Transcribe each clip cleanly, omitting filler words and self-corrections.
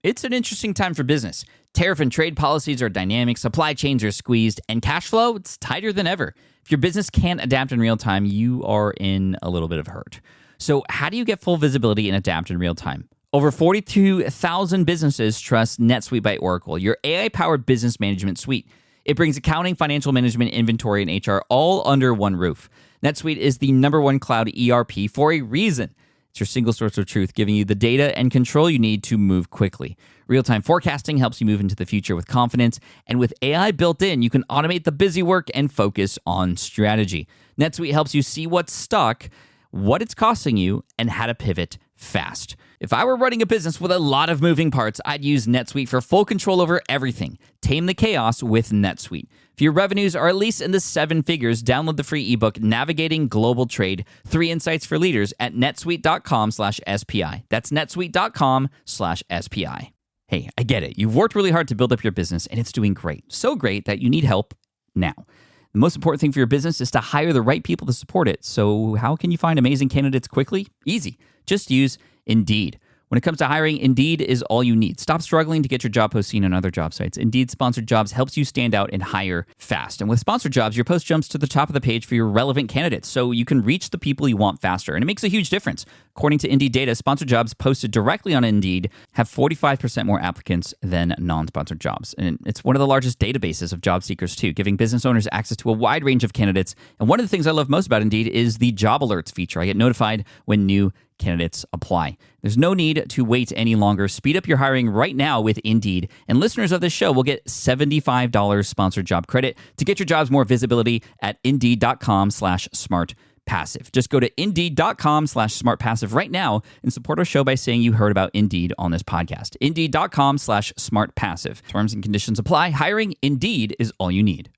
It's an interesting time for business. Tariff and trade policies are dynamic, supply chains are squeezed, and cash flow, it's tighter than ever. If your business can't adapt in real time, you are in a little bit of hurt. So how do you get full visibility and adapt in real time? Over 42,000 businesses trust NetSuite by Oracle, your AI-powered business management suite. It brings accounting, financial management, inventory, and HR all under one roof. NetSuite is the #1 cloud ERP for a reason. It's your single source of truth, giving you the data and control you need to move quickly. Real-time forecasting helps you move into the future with confidence, and with AI built in, you can automate the busy work and focus on strategy. NetSuite helps you see what's stuck, what it's costing you, and how to pivot fast. If I were running a business with a lot of moving parts, I'd use NetSuite for full control over everything. Tame the chaos with NetSuite. If your revenues are at least in the 7 figures, download the free ebook, Navigating Global Trade, 3 Insights for Leaders at netsuite.com/SPI. That's netsuite.com/SPI. Hey, I get it. You've worked really hard to build up your business, and it's doing great. So great that you need help now. The most important thing for your business is to hire the right people to support it. So how can you find amazing candidates quickly? Easy. Just use Indeed. When it comes to hiring, Indeed is all you need. Stop struggling to get your job post seen on other job sites. Indeed Sponsored Jobs helps you stand out and hire fast. And with Sponsored Jobs, your post jumps to the top of the page for your relevant candidates, so you can reach the people you want faster. And it makes a huge difference. According to Indeed data, Sponsored Jobs posted directly on Indeed have 45% more applicants than non-sponsored jobs. And it's one of the largest databases of job seekers, too, giving business owners access to a wide range of candidates. And one of the things I love most about Indeed is the job alerts feature. I get notified when new candidates apply. There's no need to wait any longer. Speed up your hiring right now with Indeed. And listeners of this show will get $75 sponsored job credit to get your jobs more visibility at Indeed.com/smartpassive. Just go to Indeed.com/smartpassive right now and support our show by saying you heard about Indeed on this podcast. Indeed.com/smartpassive. Terms and conditions apply. Hiring Indeed is all you need.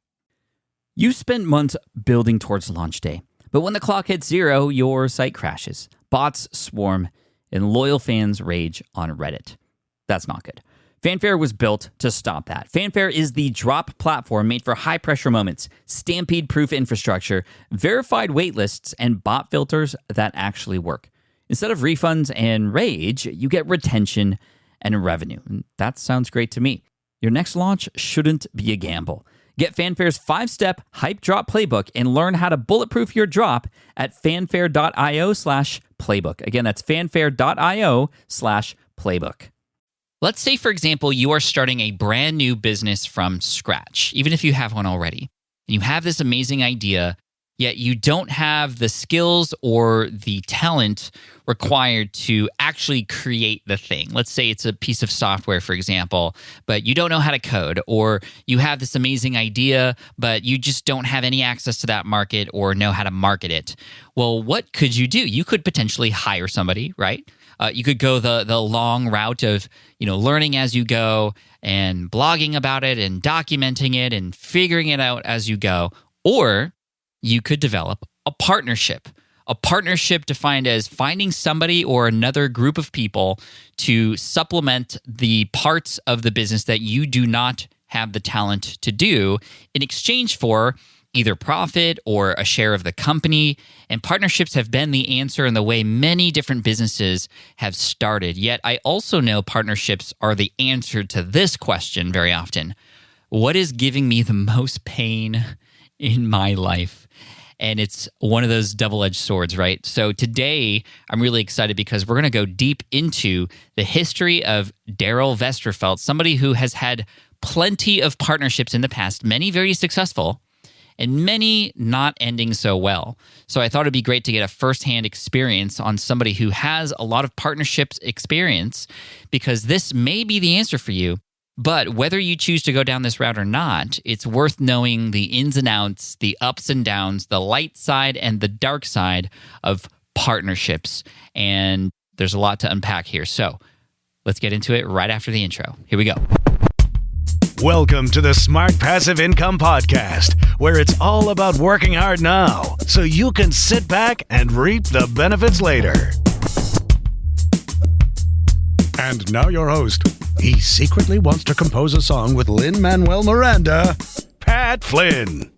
You spent months building towards launch day, but when the clock hits 0, your site crashes. Bots swarm, and loyal fans rage on Reddit. That's not good. Fanfare was built to stop that. Fanfare is the drop platform made for high-pressure moments, stampede-proof infrastructure, verified waitlists, and bot filters that actually work. Instead of refunds and rage, you get retention and revenue. And that sounds great to me. Your next launch shouldn't be a gamble. Get Fanfare's 5-step hype drop playbook and learn how to bulletproof your drop at fanfare.io/playbook. Again, that's fanfare.io/playbook. Let's say, for example, you are starting a brand new business from scratch, even if you have one already. And you have this amazing idea, yet you don't have the skills or the talent required to actually create the thing. Let's say it's a piece of software, for example, but you don't know how to code, or you have this amazing idea, but you just don't have any access to that market or know how to market it. Well, what could you do? You could potentially hire somebody, right? You could go the long route of, learning as you go and blogging about it and documenting it and figuring it out as you go. Or you could develop a partnership defined as finding somebody or another group of people to supplement the parts of the business that you do not have the talent to do in exchange for either profit or a share of the company. And partnerships have been the answer in the way many different businesses have started. Yet I also know partnerships are the answer to this question very often. What is giving me the most pain in my life? And it's one of those double-edged swords, right? So today, I'm really excited because we're going to go deep into the history of Darrell Westerfelt, somebody who has had plenty of partnerships in the past, many very successful, and many not ending so well. So I thought it'd be great to get a firsthand experience on somebody who has a lot of partnerships experience, because this may be the answer for you. But whether you choose to go down this route or not, it's worth knowing the ins and outs, the ups and downs, the light side and the dark side of partnerships. And there's a lot to unpack here. So let's get into it right after the intro. Here we go. Welcome to the Smart Passive Income Podcast, where it's all about working hard now so you can sit back and reap the benefits later. And now your host. He secretly wants to compose a song with Lin-Manuel Miranda, Pat Flynn.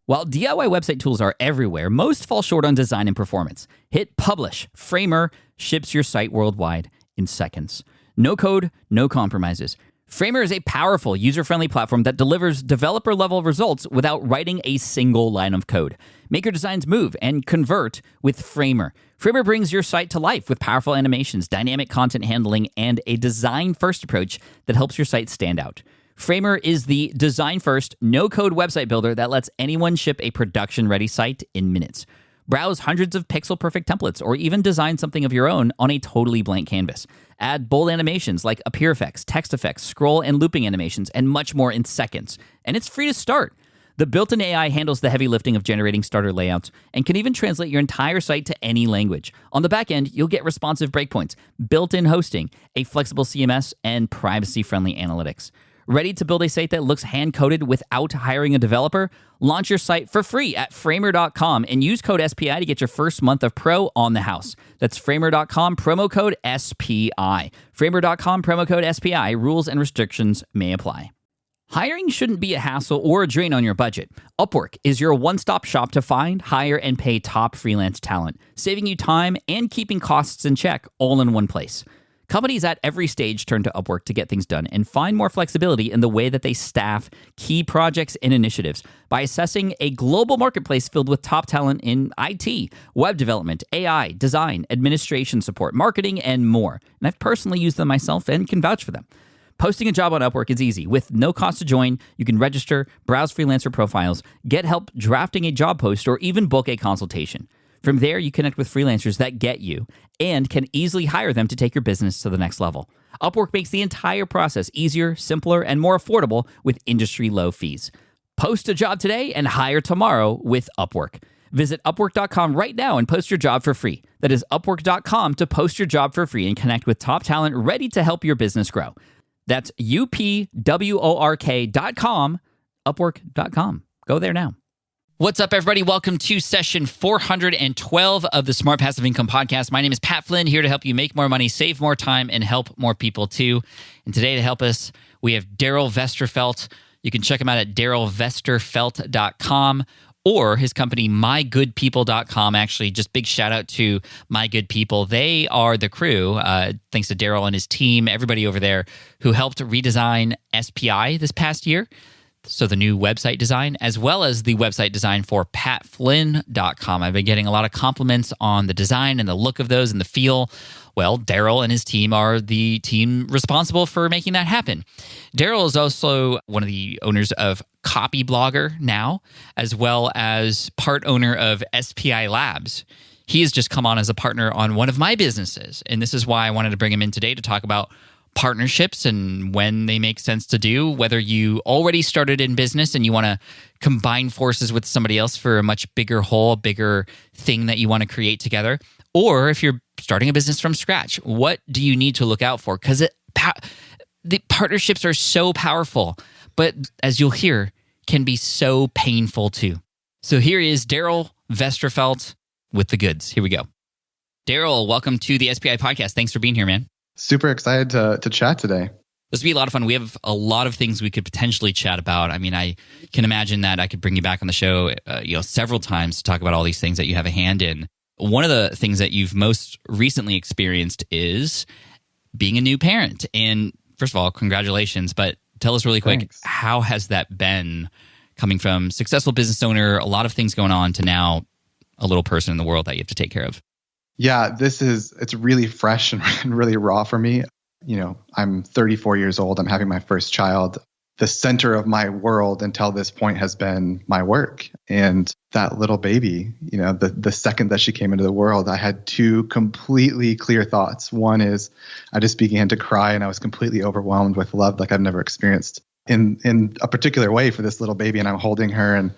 While DIY website tools are everywhere, most fall short on design and performance. Hit publish. Framer ships your site worldwide in seconds. No code, no compromises. Framer is a powerful, user-friendly platform that delivers developer-level results without writing a single line of code. Make your designs move and convert with Framer. Framer brings your site to life with powerful animations, dynamic content handling, and a design-first approach that helps your site stand out. Framer is the design-first, no-code website builder that lets anyone ship a production-ready site in minutes. Browse hundreds of pixel-perfect templates or even design something of your own on a totally blank canvas. Add bold animations like appear effects, text effects, scroll and looping animations, and much more in seconds. And it's free to start. The built-in AI handles the heavy lifting of generating starter layouts and can even translate your entire site to any language. On the back end, you'll get responsive breakpoints, built-in hosting, a flexible CMS, and privacy-friendly analytics. Ready to build a site that looks hand-coded without hiring a developer? Launch your site for free at framer.com and use code SPI to get your first month of pro on the house. That's framer.com, promo code SPI. Framer.com, promo code SPI. Rules and restrictions may apply. Hiring shouldn't be a hassle or a drain on your budget. Upwork is your one-stop shop to find, hire, and pay top freelance talent, saving you time and keeping costs in check all in one place. Companies at every stage turn to Upwork to get things done and find more flexibility in the way that they staff key projects and initiatives by assessing a global marketplace filled with top talent in IT, web development, AI, design, administration support, marketing, and more. And I've personally used them myself and can vouch for them. Posting a job on Upwork is easy. With no cost to join, you can register, browse freelancer profiles, get help drafting a job post, or even book a consultation. From there, you connect with freelancers that get you and can easily hire them to take your business to the next level. Upwork makes the entire process easier, simpler, and more affordable with industry-low fees. Post a job today and hire tomorrow with Upwork. Visit Upwork.com right now and post your job for free. That is Upwork.com to post your job for free and connect with top talent ready to help your business grow. That's UPWORK.com, Upwork.com. Go there now. What's up, everybody? Welcome to session 412 of the Smart Passive Income Podcast. My name is Pat Flynn, here to help you make more money, save more time, and help more people too. And today to help us, we have Darrell Westerfelt. You can check him out at darrellwesterfelt.com or his company, mygoodpeople.com. Actually, just big shout out to My Good People. They are the crew, thanks to Darrell and his team, everybody over there who helped redesign SPI this past year. So the new website design, as well as the website design for patflynn.com. I've been getting a lot of compliments on the design and the look of those and the feel. Well, Darrell and his team are the team responsible for making that happen. Darrell is also one of the owners of Copy Blogger now, as well as part owner of SPI Labs. He has just come on as a partner on one of my businesses. And this is why I wanted to bring him in today to talk about partnerships and when they make sense to do, whether you already started in business and you want to combine forces with somebody else for a much bigger whole, bigger thing that you want to create together, or if you're starting a business from scratch, what do you need to look out for? Because the partnerships are so powerful, but as you'll hear, can be so painful too. So here is Darrell Westerfelt with the goods. Here we go. Darrell, welcome to the SPI podcast. Thanks for being here, man. Super excited to chat today. This will be a lot of fun. We have a lot of things we could potentially chat about. I mean, I can imagine that I could bring you back on the show, several times to talk about all these things that you have a hand in. One of the things that you've most recently experienced is being a new parent. And first of all, congratulations. But tell us really quick, Thanks. How has that been coming from successful business owner, a lot of things going on, to now a little person in the world that you have to take care of? Yeah, it's really fresh and really raw for me. I'm 34 years old. I'm having my first child. The center of my world until this point has been my work. And that little baby, the second that she came into the world, I had two completely clear thoughts. One is I just began to cry and I was completely overwhelmed with love like I've never experienced in a particular way for this little baby. And I'm holding her and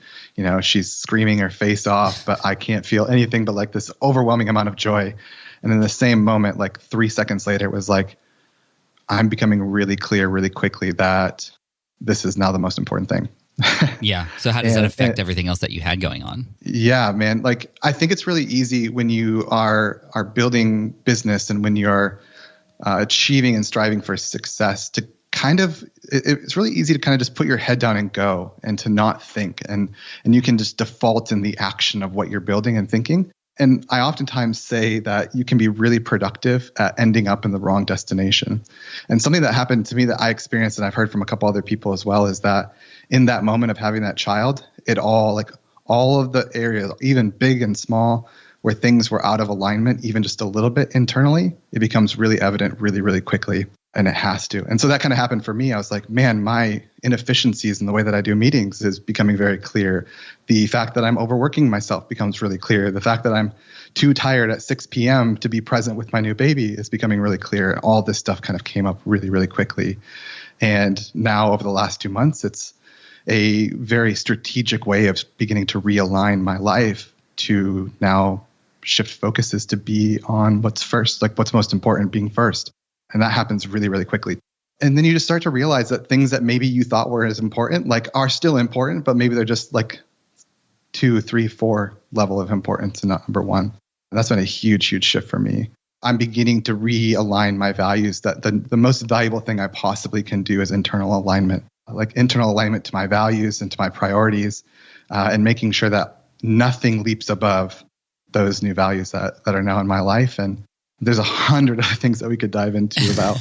she's screaming her face off, but I can't feel anything but like this overwhelming amount of joy. And in the same moment, like 3 seconds later, it was like, I'm becoming really clear really quickly that this is now the most important thing. Yeah. So how does that affect everything else that you had going on? Yeah, man. Like, I think it's really easy when you are building business and when you're achieving and striving for success to it's really easy to kind of just put your head down and go and to not think. And you can just default in the action of what you're building and thinking. And I oftentimes say that you can be really productive at ending up in the wrong destination. And something that happened to me that I experienced, and I've heard from a couple other people as well, is that in that moment of having that child, it all, like all of the areas, even big and small, where things were out of alignment, even just a little bit internally, it becomes really evident really, really quickly. And it has to. And so that kind of happened for me. I was like, man, my inefficiencies in the way that I do meetings is becoming very clear. The fact that I'm overworking myself becomes really clear. The fact that I'm too tired at 6 p.m. to be present with my new baby is becoming really clear. All this stuff kind of came up really, really quickly. And now over the last 2 months, it's a very strategic way of beginning to realign my life to now shift focuses to be on what's first, like what's most important being first. And that happens really, really quickly. And then you just start to realize that things that maybe you thought were as important, like are still important, but maybe they're just like 2, 3, 4 level of importance and not number one. And that's been a huge, huge shift for me. I'm beginning to realign my values, that the most valuable thing I possibly can do is internal alignment, like internal alignment to my values and to my priorities, and making sure that nothing leaps above those new values that are now in my life. And there's 100 other things that we could dive into about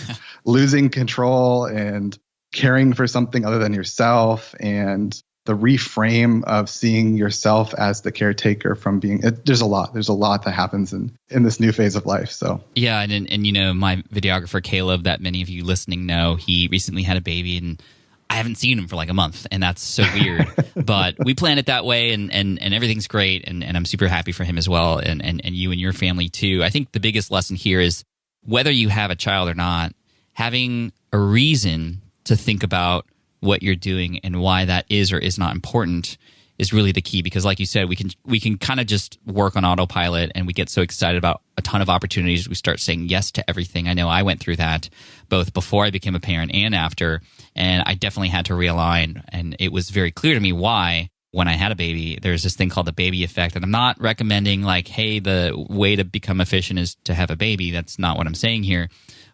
losing control and caring for something other than yourself, and the reframe of seeing yourself as the caretaker from being, there's a lot that happens in this new phase of life. So yeah. And you know, my videographer, Caleb, that many of you listening know, he recently had a baby, and I haven't seen him for like a month, and that's so weird. But we planned it that way, and everything's great, and I'm super happy for him as well, and you and your family too. I think the biggest lesson here is whether you have a child or not, having a reason to think about what you're doing and why that is or is not important is really the key. Because like you said, we can kind of just work on autopilot, and we get so excited about a ton of opportunities. We start saying yes to everything. I know I went through that both before I became a parent and after, and I definitely had to realign. And it was very clear to me why, when I had a baby, there's this thing called the baby effect. And I'm not recommending like, hey, the way to become efficient is to have a baby. That's not what I'm saying here.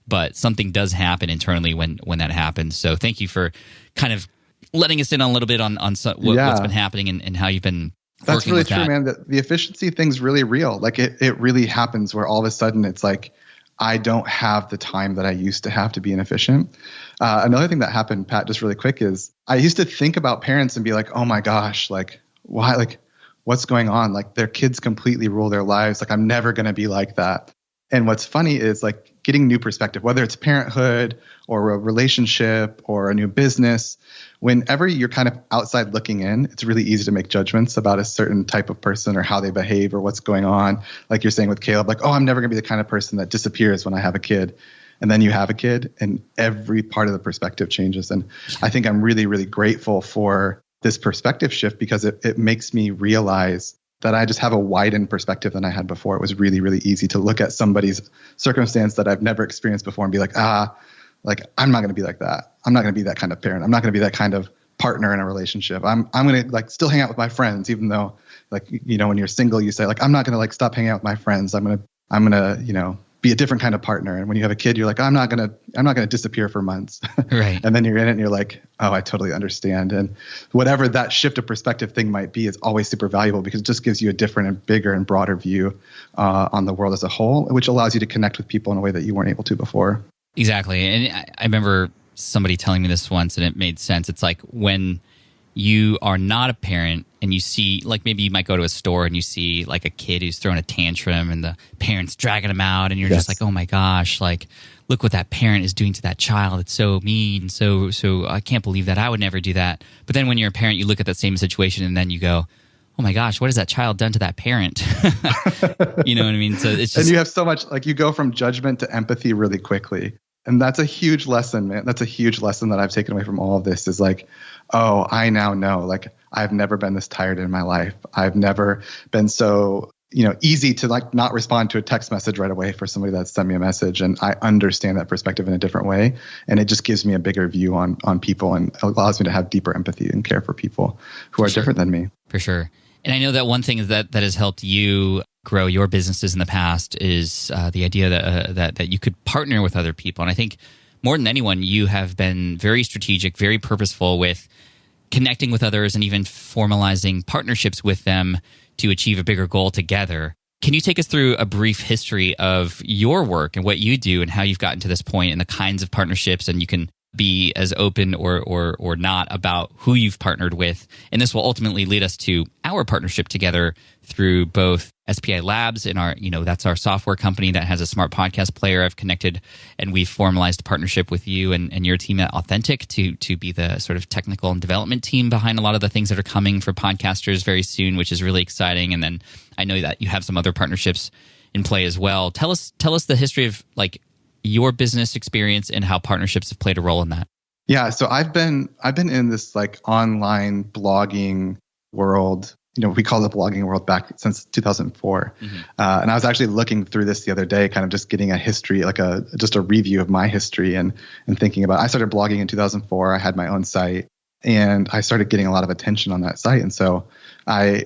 But something does happen internally when that happens. So thank you for kind of letting us in on a little bit on what's been happening and how you've been That's working really with true, that. man. The efficiency thing's really real. Like it really happens where all of a sudden it's like, I don't have the time that I used to have to be inefficient. Another thing that happened, Pat, just really quick, is I used to think about parents and be like, oh my gosh, like why, like what's going on? Like their kids completely rule their lives. Like I'm never going to be like that. And what's funny is like getting new perspective, whether it's parenthood or a relationship or a new business. Whenever you're kind of outside looking in, it's really easy to make judgments about a certain type of person or how they behave or what's going on. Like you're saying with Caleb, like, oh, I'm never going to be the kind of person that disappears when I have a kid. And then you have a kid and every part of the perspective changes. And I think I'm really, really grateful for this perspective shift because it makes me realize that I just have a widened perspective than I had before. It was really, really easy to look at somebody's circumstance that I've never experienced before and be like, like I'm not going to be like that. I'm not going to be that kind of parent. I'm not going to be that kind of partner in a relationship. I'm going to like still hang out with my friends, even though like, you know, when you're single, you say like, I'm not going to like stop hanging out with my friends. I'm going to, you know, be a different kind of partner. And when you have a kid, you're like, I'm not going to disappear for months. Right. And then you're in it and you're like, oh, I totally understand. And whatever that shift of perspective thing might be is always super valuable because it just gives you a different and bigger and broader view on the world as a whole, which allows you to connect with people in a way that you weren't able to before. Exactly. And I remember somebody telling me this once and it made sense. It's like when you are not a parent and you see, like maybe you might go to a store and you see like a kid who's throwing a tantrum and the parent's dragging him out and you're just like, oh my gosh, like look what that parent is doing to that child. It's so mean. So I can't believe that. I would never do that. But then when you're a parent, you look at that same situation and then you go, oh my gosh, what has that child done to that parent? You know what I mean? So it's just, and you have so much, like you go from judgment to empathy really quickly. And that's a huge lesson, man. That's a huge lesson that I've taken away from all of this is like, oh, I now know, like I've never been this tired in my life. I've never been so, you know, easy to like not respond to a text message right away for somebody that sent me a message. And I understand that perspective in a different way. And it just gives me a bigger view on people and allows me to have deeper empathy and care for people who are different than me. For sure. And I know that one thing that has helped you grow your businesses in the past is the idea that you could partner with other people. And I think more than anyone, you have been very strategic, very purposeful with connecting with others and even formalizing partnerships with them to achieve a bigger goal together. Can you take us through a brief history of your work and what you do and how you've gotten to this point and the kinds of partnerships, and you can be as open or not about who you've partnered with. And this will ultimately lead us to our partnership together through both SPI Labs and that's our software company that has a smart podcast player. I've connected and we've formalized a partnership with you and your team at Authentic to be the sort of technical and development team behind a lot of the things that are coming for podcasters very soon, which is really exciting. And then I know that you have some other partnerships in play as well. Tell us the history of your business experience and how partnerships have played a role in that. Yeah, so I've been in this online blogging world. We call it the blogging world back since 2004. Mm-hmm. And I was actually looking through this the other day, kind of just getting a history, just a review of my history and thinking about, I started blogging in 2004. I had my own site and I started getting a lot of attention on that site. And so I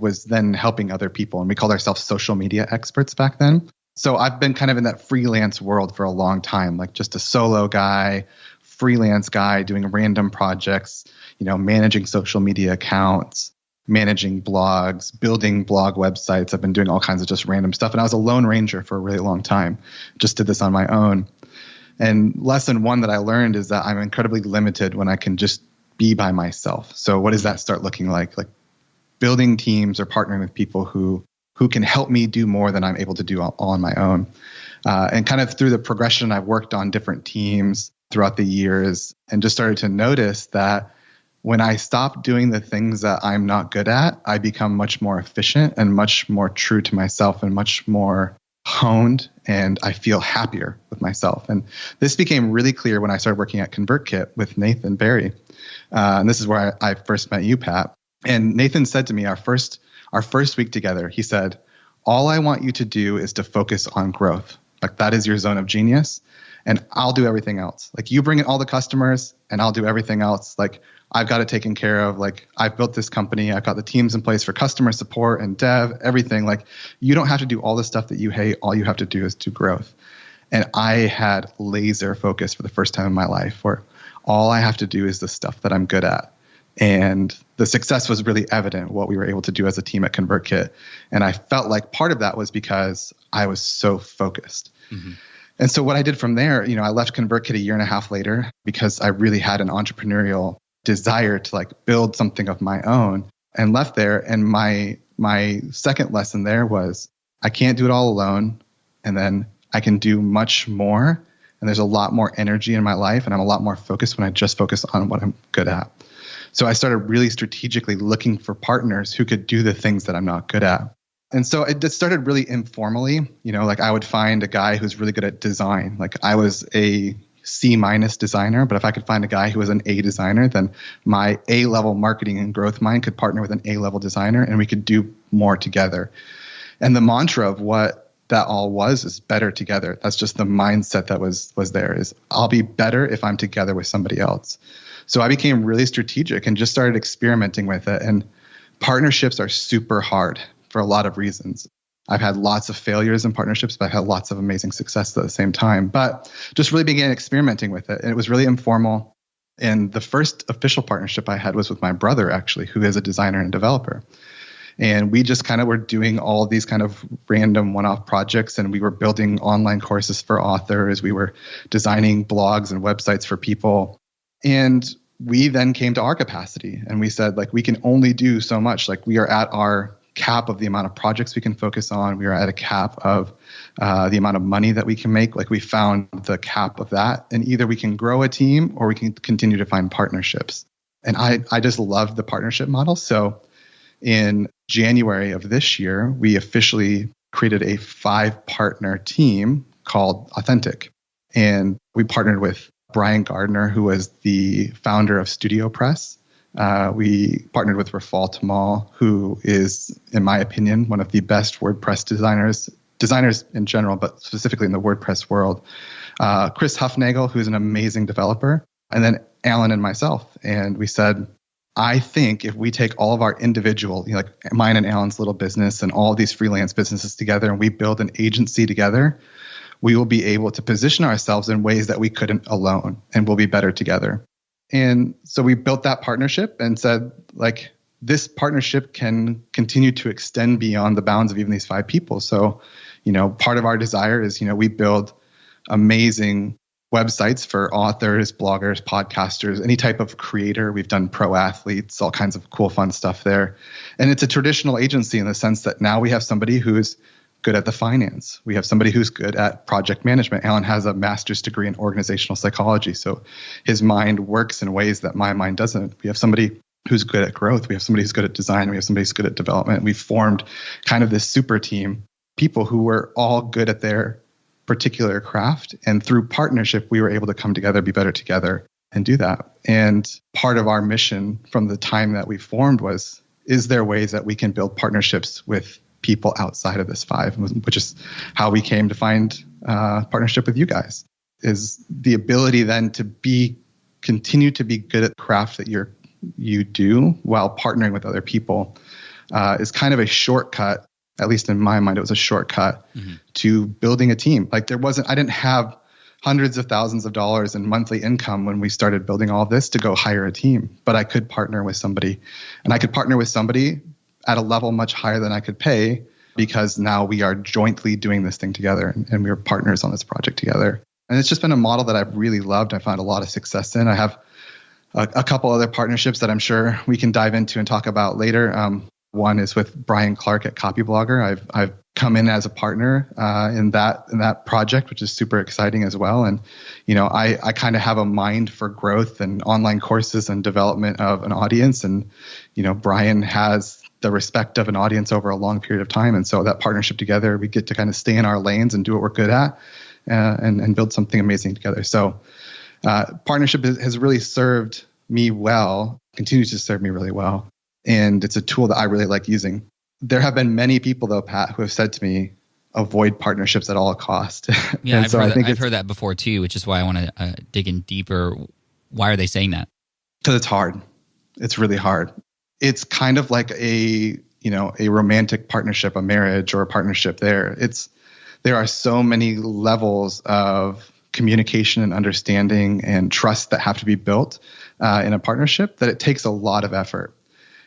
was then helping other people, and we called ourselves social media experts back then. So I've been kind of in that freelance world for a long time, just a solo guy, freelance guy doing random projects, managing social media accounts, managing blogs, building blog websites. I've been doing all kinds of just random stuff. And I was a lone ranger for a really long time, just did this on my own. And lesson one that I learned is that I'm incredibly limited when I can just be by myself. So what does that start looking like? Like building teams or partnering with people who can help me do more than I'm able to do all on my own. And kind of through the progression, I've worked on different teams throughout the years and just started to notice that when I stop doing the things that I'm not good at, I become much more efficient and much more true to myself and much more honed, and I feel happier with myself. And this became really clear when I started working at ConvertKit with Nathan Barry. And this is where I first met you, Pat. And Nathan said to me, our first week together, he said, all I want you to do is to focus on growth. That is your zone of genius. And I'll do everything else. You bring in all the customers and I'll do everything else. I've got it taken care of. I've built this company. I've got the teams in place for customer support and dev, everything. You don't have to do all the stuff that you hate. All you have to do is do growth. And I had laser focus for the first time in my life where all I have to do is the stuff that I'm good at. And the success was really evident, what we were able to do as a team at ConvertKit. And I felt like part of that was because I was so focused. Mm-hmm. And so what I did from there, I left ConvertKit a year and a half later because I really had an entrepreneurial desire to build something of my own, and left there. And my second lesson there was I can't do it all alone. And then I can do much more. And there's a lot more energy in my life. And I'm a lot more focused when I just focus on what I'm good at. So I started really strategically looking for partners who could do the things that I'm not good at. And so it just started really informally. I would find a guy who's really good at design. I was a C- designer, but if I could find a guy who was an A designer, then my A-level marketing and growth mind could partner with an A-level designer and we could do more together. And the mantra of what that all was is better together. That's just the mindset that was there, is I'll be better if I'm together with somebody else. So I became really strategic and just started experimenting with it. And partnerships are super hard for a lot of reasons. I've had lots of failures in partnerships, but I've had lots of amazing success at the same time. But just really began experimenting with it. And it was really informal. And the first official partnership I had was with my brother, actually, who is a designer and developer. And we just kind of were doing all these kind of random one-off projects. And we were building online courses for authors. We were designing blogs and websites for people. And we then came to our capacity and we said, we can only do so much. We are at our cap of the amount of projects we can focus on. We are at a cap of the amount of money that we can make. We found the cap of that. And either we can grow a team or we can continue to find partnerships. And I just love the partnership model. So in January of this year, we officially created a 5-partner team called Authentic. And we partnered with Brian Gardner, who was the founder of Studio Press. We partnered with Rafal Tamal, who is, in my opinion, one of the best WordPress designers in general, but specifically in the WordPress world. Chris Huffnagel, who's an amazing developer, and then Alan and myself. And we said, I think if we take all of our individual, mine and Alan's little business and all of these freelance businesses together, and we build an agency together, we will be able to position ourselves in ways that we couldn't alone, and we'll be better together. And so we built that partnership and said, this partnership can continue to extend beyond the bounds of even these 5 people. So, part of our desire is, we build amazing websites for authors, bloggers, podcasters, any type of creator. We've done pro athletes, all kinds of cool, fun stuff there. And it's a traditional agency in the sense that now we have somebody who's good at the finance. We have somebody who's good at project management. Alan has a master's degree in organizational psychology, so his mind works in ways that my mind doesn't. We have somebody who's good at growth. We have somebody who's good at design. We have somebody who's good at development. We've formed kind of this super team, people who were all good at their particular craft. And through partnership, we were able to come together, be better together, and do that. And part of our mission from the time that we formed was, is there ways that we can build partnerships with people outside of this 5, which is how we came to find partnership with you guys, is the ability then to continue to be good at the craft that you do while partnering with other people is kind of a shortcut. At least in my mind, it was a shortcut to building a team. Like I didn't have hundreds of thousands of dollars in monthly income when we started building all of this to go hire a team, but I could partner with somebody, and I could partner with somebody at a level much higher than I could pay, because now we are jointly doing this thing together, and we are partners on this project together. And it's just been a model that I've really loved. I found a lot of success in. I have a couple other partnerships that I'm sure we can dive into and talk about later. One is with Brian Clark at Copyblogger. I've come in as a partner in that project, which is super exciting as well. And I kind of have a mind for growth and online courses and development of an audience. And Brian has the respect of an audience over a long period of time. And so that partnership together, we get to kind of stay in our lanes and do what we're good at and build something amazing together. So partnership has really served me well, continues to serve me really well. And it's a tool that I really like using. There have been many people, though, Pat, who have said to me, avoid partnerships at all costs. Yeah, I've heard that before, too, which is why I want to dig in deeper. Why are they saying that? Because it's hard. It's really hard. It's kind of like a romantic partnership, a marriage or a partnership there. There are so many levels of communication and understanding and trust that have to be built in a partnership that it takes a lot of effort.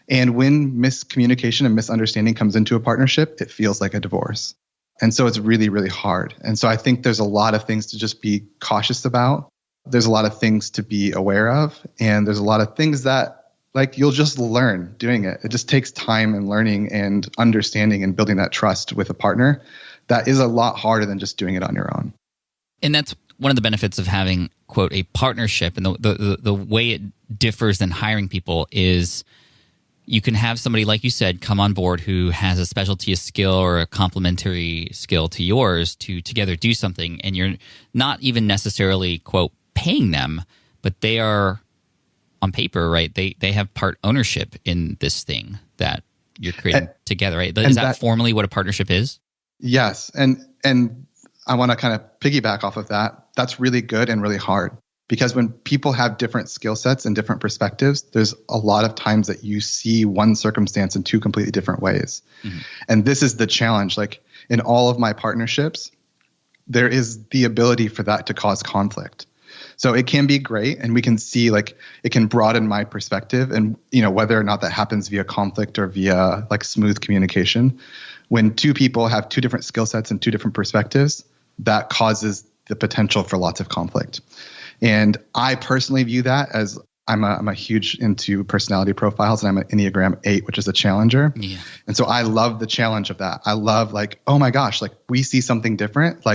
And when miscommunication and misunderstanding comes into a partnership, it feels like a divorce. And so it's really, really hard. And so I think there's a lot of things to just be cautious about. There's a lot of things to be aware of. And there's a lot of things that you'll just learn doing it. It just takes time and learning and understanding and building that trust with a partner. That is a lot harder than just doing it on your own. And that's one of the benefits of having, quote, a partnership. And the way it differs than hiring people is you can have somebody, like you said, come on board who has a specialty skill or a complementary skill to yours to together do something. And you're not even necessarily, quote, paying them, but they are on paper, right? They have part ownership in this thing that you're creating together, right? Is that formally what a partnership is? Yes. And I want to kind of piggyback off of that. That's really good and really hard. Because when people have different skill sets and different perspectives, there's a lot of times that you see one circumstance in 2 completely different ways. Mm-hmm. And this is the challenge. Like in all of my partnerships, there is the ability for that to cause conflict. So it can be great, and we can see it can broaden my perspective, and whether or not that happens via conflict or via smooth communication. When 2 people have 2 different skill sets and 2 different perspectives, that causes the potential for lots of conflict. And I personally view that as I'm a huge into personality profiles, and I'm an Enneagram 8, which is a challenger. Yeah. And so I love the challenge of that. I love oh my gosh, we see something different.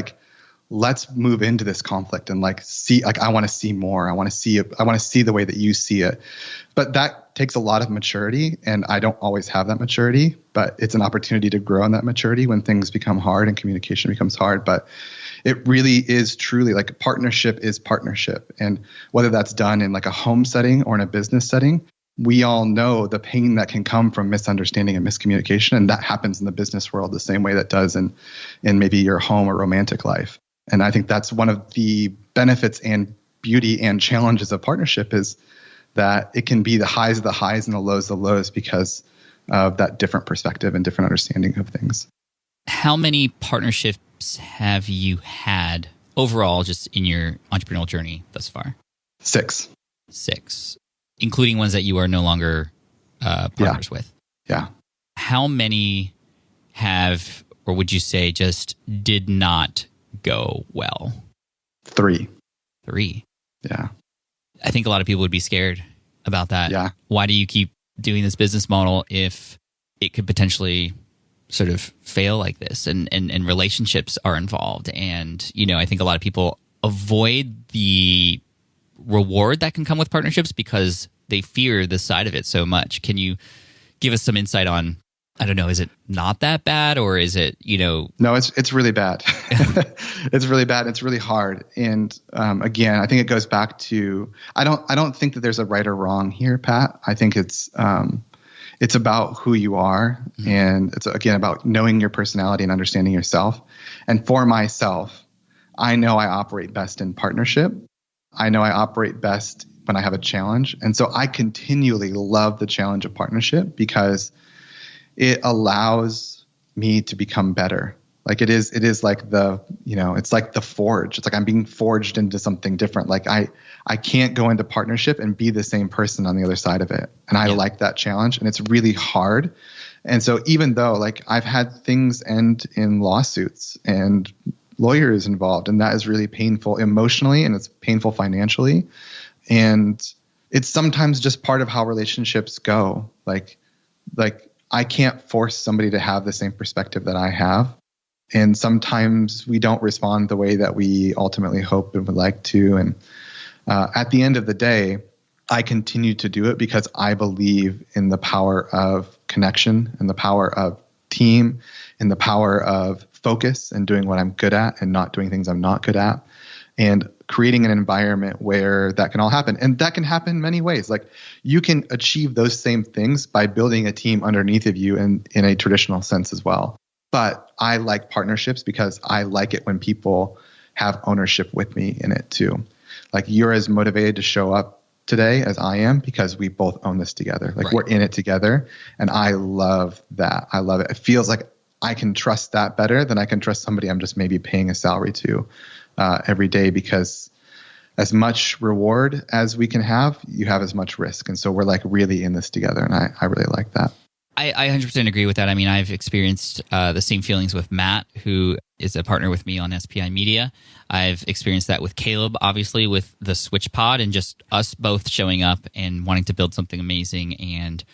Let's move into this conflict and see, I want to see more. I want to see it. I want to see the way that you see it. But that takes a lot of maturity, and I don't always have that maturity, but it's an opportunity to grow in that maturity when things become hard and communication becomes hard. But it really is truly partnership is partnership. And whether that's done in a home setting or in a business setting, we all know the pain that can come from misunderstanding and miscommunication. And that happens in the business world the same way that does in maybe your home or romantic life. And I think that's one of the benefits and beauty and challenges of partnership is that it can be the highs of the highs and the lows of the lows because of that different perspective and different understanding of things. How many partnerships have you had overall just in your entrepreneurial journey thus far? 6. 6, including ones that you are no longer partners with. Yeah. How many have, or would you say just did not go well? 3. 3. Yeah. I think a lot of people would be scared about that. Yeah. Why do you keep doing this business model if it could potentially sort of fail like this, and relationships are involved? And, I think a lot of people avoid the reward that can come with partnerships because they fear this side of it so much. Can you give us some insight on, I don't know, is it not that bad, or is it, No, it's really bad. It's really bad. It's really hard. And again, I think it goes back to, I don't think that there's a right or wrong here, Pat. I think it's about who you are. Mm-hmm. And it's, again, about knowing your personality and understanding yourself. And for myself, I know I operate best in partnership. I know I operate best when I have a challenge. And so I continually love the challenge of partnership because it allows me to become better. Like it is like it's like the forge. It's like I'm being forged into something different. Like I can't go into partnership and be the same person on the other side of it. And I like that challenge, and it's really hard. And so even though like I've had things end in lawsuits and lawyers involved, and that is really painful emotionally, and it's painful financially. And it's sometimes just part of how relationships go. Like I can't force somebody to have the same perspective that I have. And sometimes we don't respond the way that we ultimately hope and would like to. And at the end of the day, I continue to do it because I believe in the power of connection and the power of team and the power of focus and doing what I'm good at and not doing things I'm not good at, and creating an environment where that can all happen. And that can happen many ways. Like you can achieve those same things by building a team underneath of you in a traditional sense as well. But I like partnerships because I like it when people have ownership with me in it too. Like you're as motivated to show up today as I am because we both own this together. Like We're in it together. And I love that. I love it. It feels like I can trust that better than I can trust somebody I'm just maybe paying a salary to every day, because as much reward as we can have, you have as much risk. And so we're like really in this together. And I really like that. I 100% agree with that. I mean, I've experienced the same feelings with Matt, who is a partner with me on SPI Media. I've experienced that with Caleb, obviously, with the Switch Pod, and just us both showing up and wanting to build something amazing and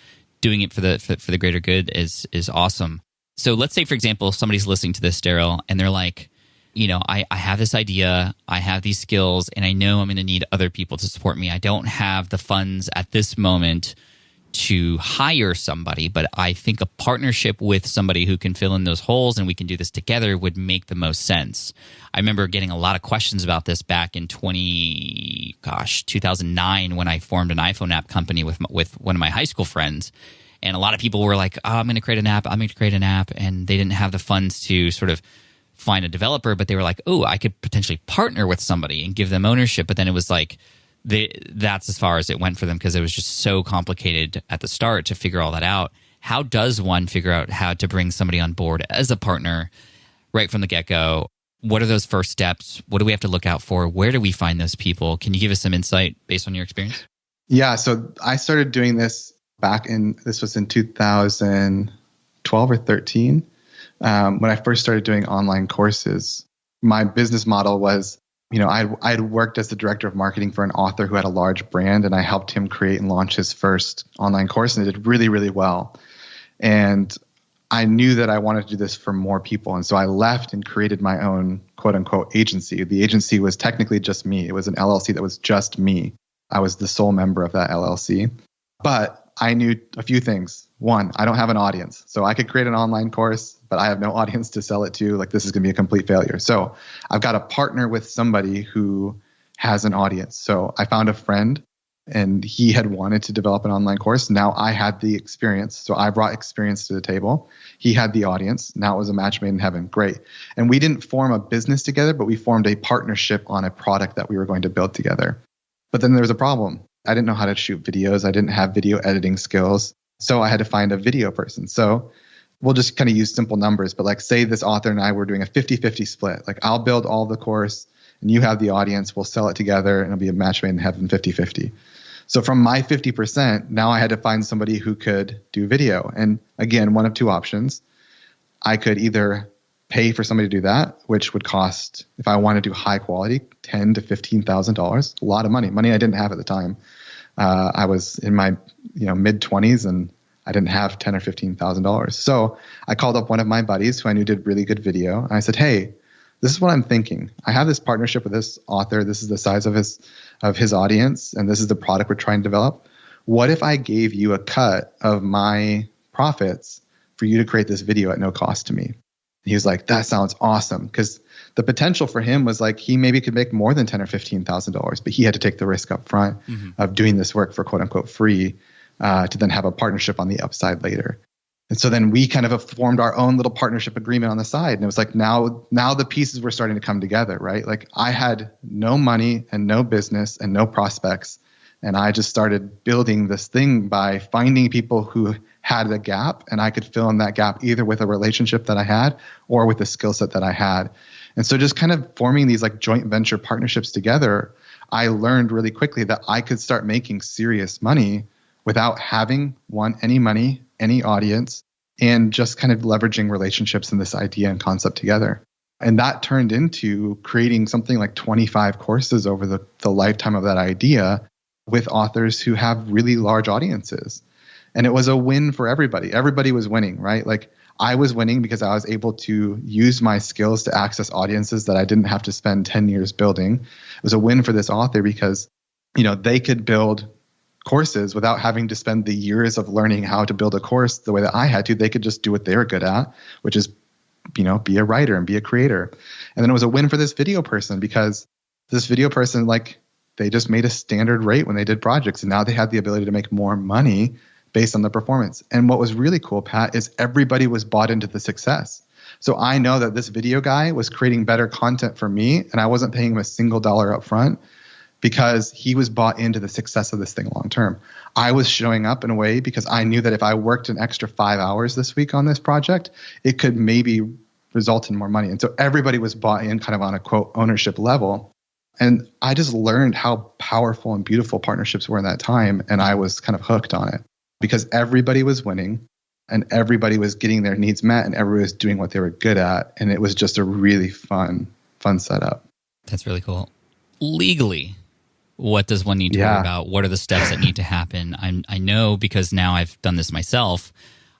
doing it for the greater good is awesome. So let's say, for example, somebody's listening to this, Darrell, and they're like, I have this idea, I have these skills, and I know I'm going to need other people to support me. I don't have the funds at this moment to hire somebody, but I think a partnership with somebody who can fill in those holes and we can do this together would make the most sense. I remember getting a lot of questions about this back in 2009 when I formed an iPhone app company with one of my high school friends. And a lot of people were like, I'm going to create an app. And they didn't have the funds to sort of find a developer, but they were like, oh, I could potentially partner with somebody and give them ownership. But then it was like, that's as far as it went for them because it was just so complicated at the start to figure all that out. How does one figure out how to bring somebody on board as a partner right from the get-go? What are those first steps? What do we have to look out for? Where do we find those people? Can you give us some insight based on your experience? Yeah, so I started doing this this was in 2012 or 13. When I first started doing online courses. My business model was, I'd worked as the director of marketing for an author who had a large brand, and I helped him create and launch his first online course, and it did really, really well. And I knew that I wanted to do this for more people. And so I left and created my own quote unquote agency. The agency was technically just me. It was an LLC that was just me. I was the sole member of that LLC. But I knew a few things. One, I don't have an audience. So I could create an online course, but I have no audience to sell it to. Like, this is going to be a complete failure. So I've got to partner with somebody who has an audience. So I found a friend, and he had wanted to develop an online course. Now I had the experience. So I brought experience to the table. He had the audience. Now it was a match made in heaven. Great. And we didn't form a business together, but we formed a partnership on a product that we were going to build together. But then there was a problem. I didn't know how to shoot videos. I didn't have video editing skills. So I had to find a video person. So we'll just kind of use simple numbers. But like, say this author and I were doing a 50-50 split. Like, I'll build all the course and you have the audience. We'll sell it together and it'll be a match made in heaven 50-50. So from my 50%, now I had to find somebody who could do video. And again, one of two options. I could either pay for somebody to do that, which would cost, if I want to do high quality, $10,000 to $15,000, a lot of money I didn't have at the time. I was in my mid 20s and I didn't have $10,000 or $15,000. So I called up one of my buddies who I knew did really good video. And I said, hey, this is what I'm thinking. I have this partnership with this author. This is the size of his audience, and this is the product we're trying to develop. What if I gave you a cut of my profits for you to create this video at no cost to me? And he was like, that sounds awesome. Because the potential for him was like, he maybe could make more than $10,000 or $15,000, but he had to take the risk up front of doing this work for quote unquote free to then have a partnership on the upside later. And so then we kind of formed our own little partnership agreement on the side. And it was like, now the pieces were starting to come together, right? Like I had no money and no business and no prospects. And I just started building this thing by finding people who had a gap, and I could fill in that gap either with a relationship that I had or with a skill set that I had. And so just kind of forming these like joint venture partnerships together, I learned really quickly that I could start making serious money without having any money, any audience, and just kind of leveraging relationships and this idea and concept together. And that turned into creating something like 25 courses over the lifetime of that idea with authors who have really large audiences. And it was a win for everybody. Everybody was winning, right? Like I was winning because I was able to use my skills to access audiences that I didn't have to spend 10 years building. It was a win for this author because, they could build courses without having to spend the years of learning how to build a course the way that I had to. They could just do what they were good at, which is, be a writer and be a creator. And then it was a win for this video person because this video person, like, they just made a standard rate when they did projects, and now they had the ability to make more money based on the performance. And what was really cool, Pat, is everybody was bought into the success. So I know that this video guy was creating better content for me, and I wasn't paying him a single dollar up front because he was bought into the success of this thing long term. I was showing up in a way because I knew that if I worked an extra 5 hours this week on this project, it could maybe result in more money. And so everybody was bought in kind of on a quote ownership level. And I just learned how powerful and beautiful partnerships were in that time. And I was kind of hooked on it because everybody was winning and everybody was getting their needs met and everybody was doing what they were good at. And it was just a really fun setup. That's really cool. Legally, what does one need to worry about? What are the steps that need to happen? I know because now I've done this myself.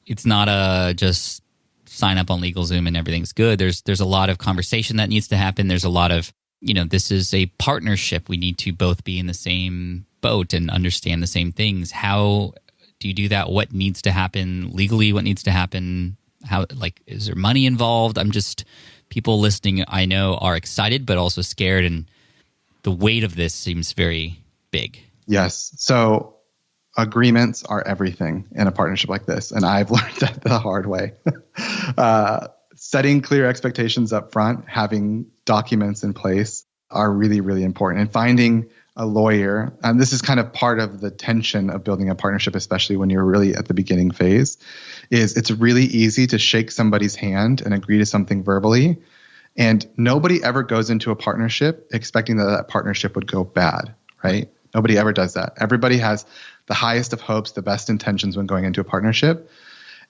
It's not a just sign up on LegalZoom and everything's good. There's a lot of conversation that needs to happen. There's a lot of, this is a partnership. We need to both be in the same boat and understand the same things. How do you do that? What needs to happen legally? What needs to happen? How, is there money involved? People listening, I know, are excited, but also scared. And the weight of this seems very big. Yes. So agreements are everything in a partnership like this. And I've learned that the hard way. Setting clear expectations up front, having documents in place are really, really important. And finding a lawyer, and this is kind of part of the tension of building a partnership, especially when you're really at the beginning phase, is it's really easy to shake somebody's hand and agree to something verbally. And nobody ever goes into a partnership expecting that partnership would go bad, right? Nobody ever does that. Everybody has the highest of hopes, the best intentions when going into a partnership.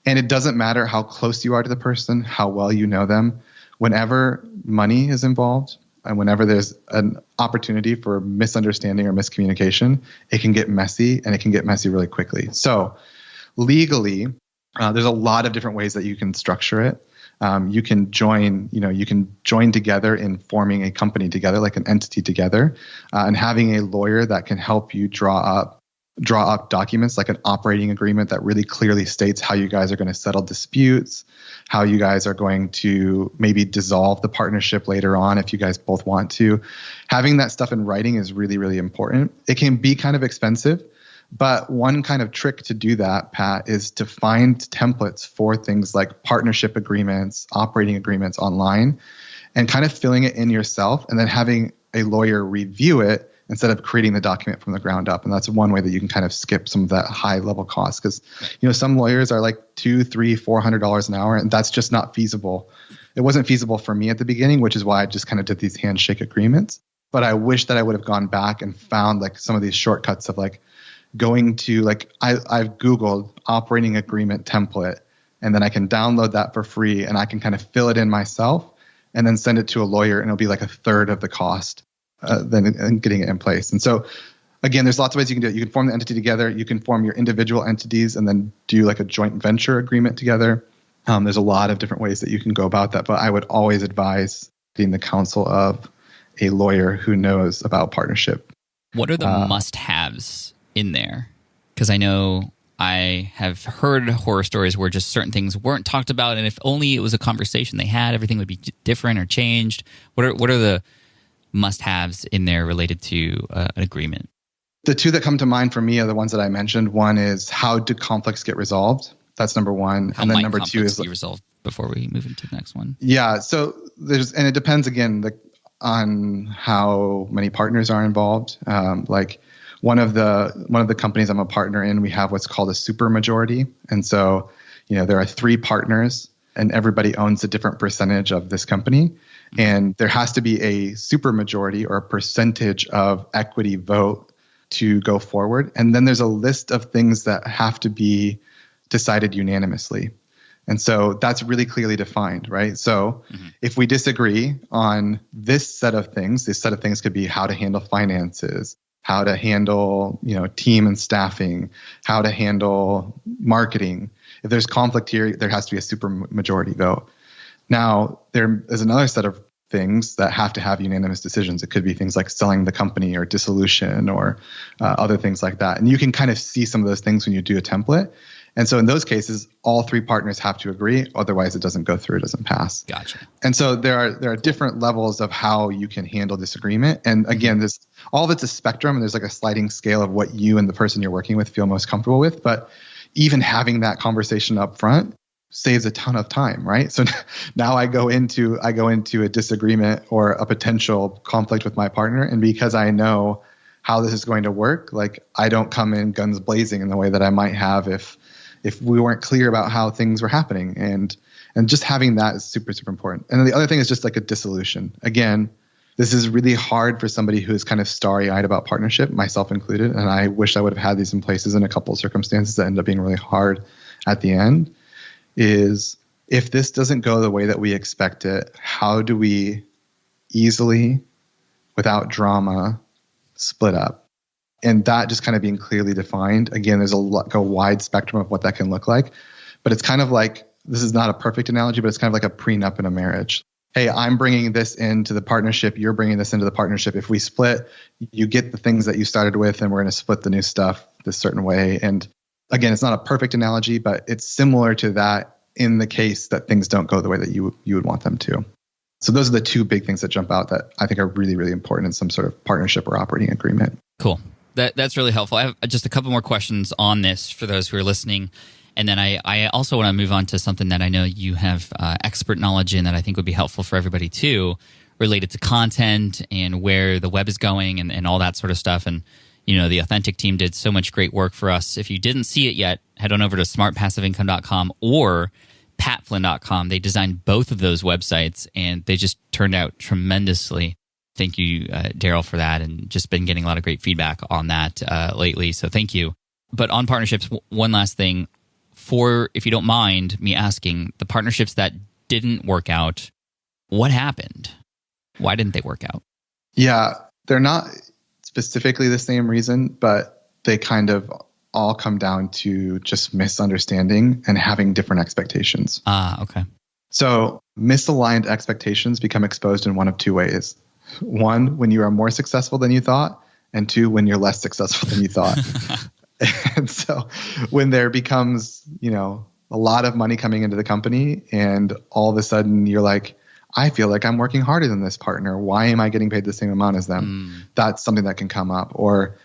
And it doesn't matter how close you are to the person, how well you know them. Whenever money is involved and whenever there's an opportunity for misunderstanding or miscommunication, it can get messy, and it can get messy really quickly. So legally, there's a lot of different ways that you can structure it. You can join together in forming a company together, like an entity together, and having a lawyer that can help you draw up documents like an operating agreement that really clearly states how you guys are going to settle disputes, how you guys are going to maybe dissolve the partnership later on if you guys both want to. Having that stuff in writing is really, really important. It can be kind of expensive, but one kind of trick to do that, Pat, is to find templates for things like partnership agreements, operating agreements online, and kind of filling it in yourself and then having a lawyer review it instead of creating the document from the ground up. And that's one way that you can kind of skip some of that high level cost because, some lawyers are like $200, $300, $400 an hour, and that's just not feasible. It wasn't feasible for me at the beginning, which is why I just kind of did these handshake agreements. But I wish that I would have gone back and found like some of these shortcuts of like going to like, I've Googled operating agreement template, and then I can download that for free and I can kind of fill it in myself and then send it to a lawyer, and it'll be like a third of the cost than getting it in place. And so again, there's lots of ways you can do it. You can form the entity together. You can form your individual entities and then do like a joint venture agreement together. There's a lot of different ways that you can go about that, but I would always advise getting the counsel of a lawyer who knows about partnership. What are the must-haves in there? Because I know I have heard horror stories where just certain things weren't talked about, and if only it was a conversation they had, everything would be different or changed. What are the must-haves in there related to an agreement? The two that come to mind for me are the ones that I mentioned. One is, how do conflicts get resolved? That's number one. How and then might number two is be resolved before we move into the next one. Yeah. So and it depends again on how many partners are involved. Like one of the companies I'm a partner in, we have what's called a super majority. And so, there are 3 partners and everybody owns a different percentage of this company. Mm-hmm. And there has to be a super majority or a percentage of equity vote to go forward. And then there's a list of things that have to be decided unanimously. And so that's really clearly defined, right? So if we disagree on this set of things could be how to handle finances, how to handle, team and staffing, how to handle marketing. If there's conflict here, there has to be a super majority vote. Now, there is another set of things that have to have unanimous decisions. It could be things like selling the company or dissolution or other things like that. And you can kind of see some of those things when you do a template. And so in those cases, all 3 partners have to agree. Otherwise, it doesn't go through. It doesn't pass. Gotcha. And so there are different levels of how you can handle disagreement. And again, all of it's a spectrum, and there's like a sliding scale of what you and the person you're working with feel most comfortable with. But even having that conversation up front saves a ton of time, right? So now I go into a disagreement or a potential conflict with my partner, and because I know how this is going to work, like I don't come in guns blazing in the way that I might have if we weren't clear about how things were happening. And just having that is super, super important. And then the other thing is just like a dissolution. Again, this is really hard for somebody who is kind of starry-eyed about partnership, myself included. And I wish I would have had these in places in a couple of circumstances that end up being really hard at the end. Is if this doesn't go the way that we expect it, how do we easily, without drama, split up? And that just kind of being clearly defined. Again, there's a wide spectrum of what that can look like. But it's kind of like, this is not a perfect analogy, but it's kind of like a prenup in a marriage. Hey, I'm bringing this into the partnership. You're bringing this into the partnership. If we split, you get the things that you started with, and we're going to split the new stuff this certain way. And again, it's not a perfect analogy, but it's similar to that in the case that things don't go the way that you would want them to. So those are the 2 big things that jump out that I think are really, really important in some sort of partnership or operating agreement. Cool. That's really helpful. I have just a couple more questions on this for those who are listening. And then I also want to move on to something that I know you have expert knowledge in that I think would be helpful for everybody too, related to content and where the web is going and all that sort of stuff. And, the Authentic team did so much great work for us. If you didn't see it yet, head on over to smartpassiveincome.com or patflynn.com. They designed both of those websites, and they just turned out tremendously. Thank you, Darrell, for that, and just been getting a lot of great feedback on that lately. So thank you. But on partnerships, one last thing. If you don't mind me asking, the partnerships that didn't work out, what happened? Why didn't they work out? Yeah, they're not specifically the same reason, but they kind of all come down to just misunderstanding and having different expectations. Okay. So misaligned expectations become exposed in one of 2 ways. 1, when you are more successful than you thought, and 2, when you're less successful than you thought. And so when there becomes, a lot of money coming into the company, and all of a sudden you're like, I feel like I'm working harder than this partner. Why am I getting paid the same amount as them? That's something that can come up. Or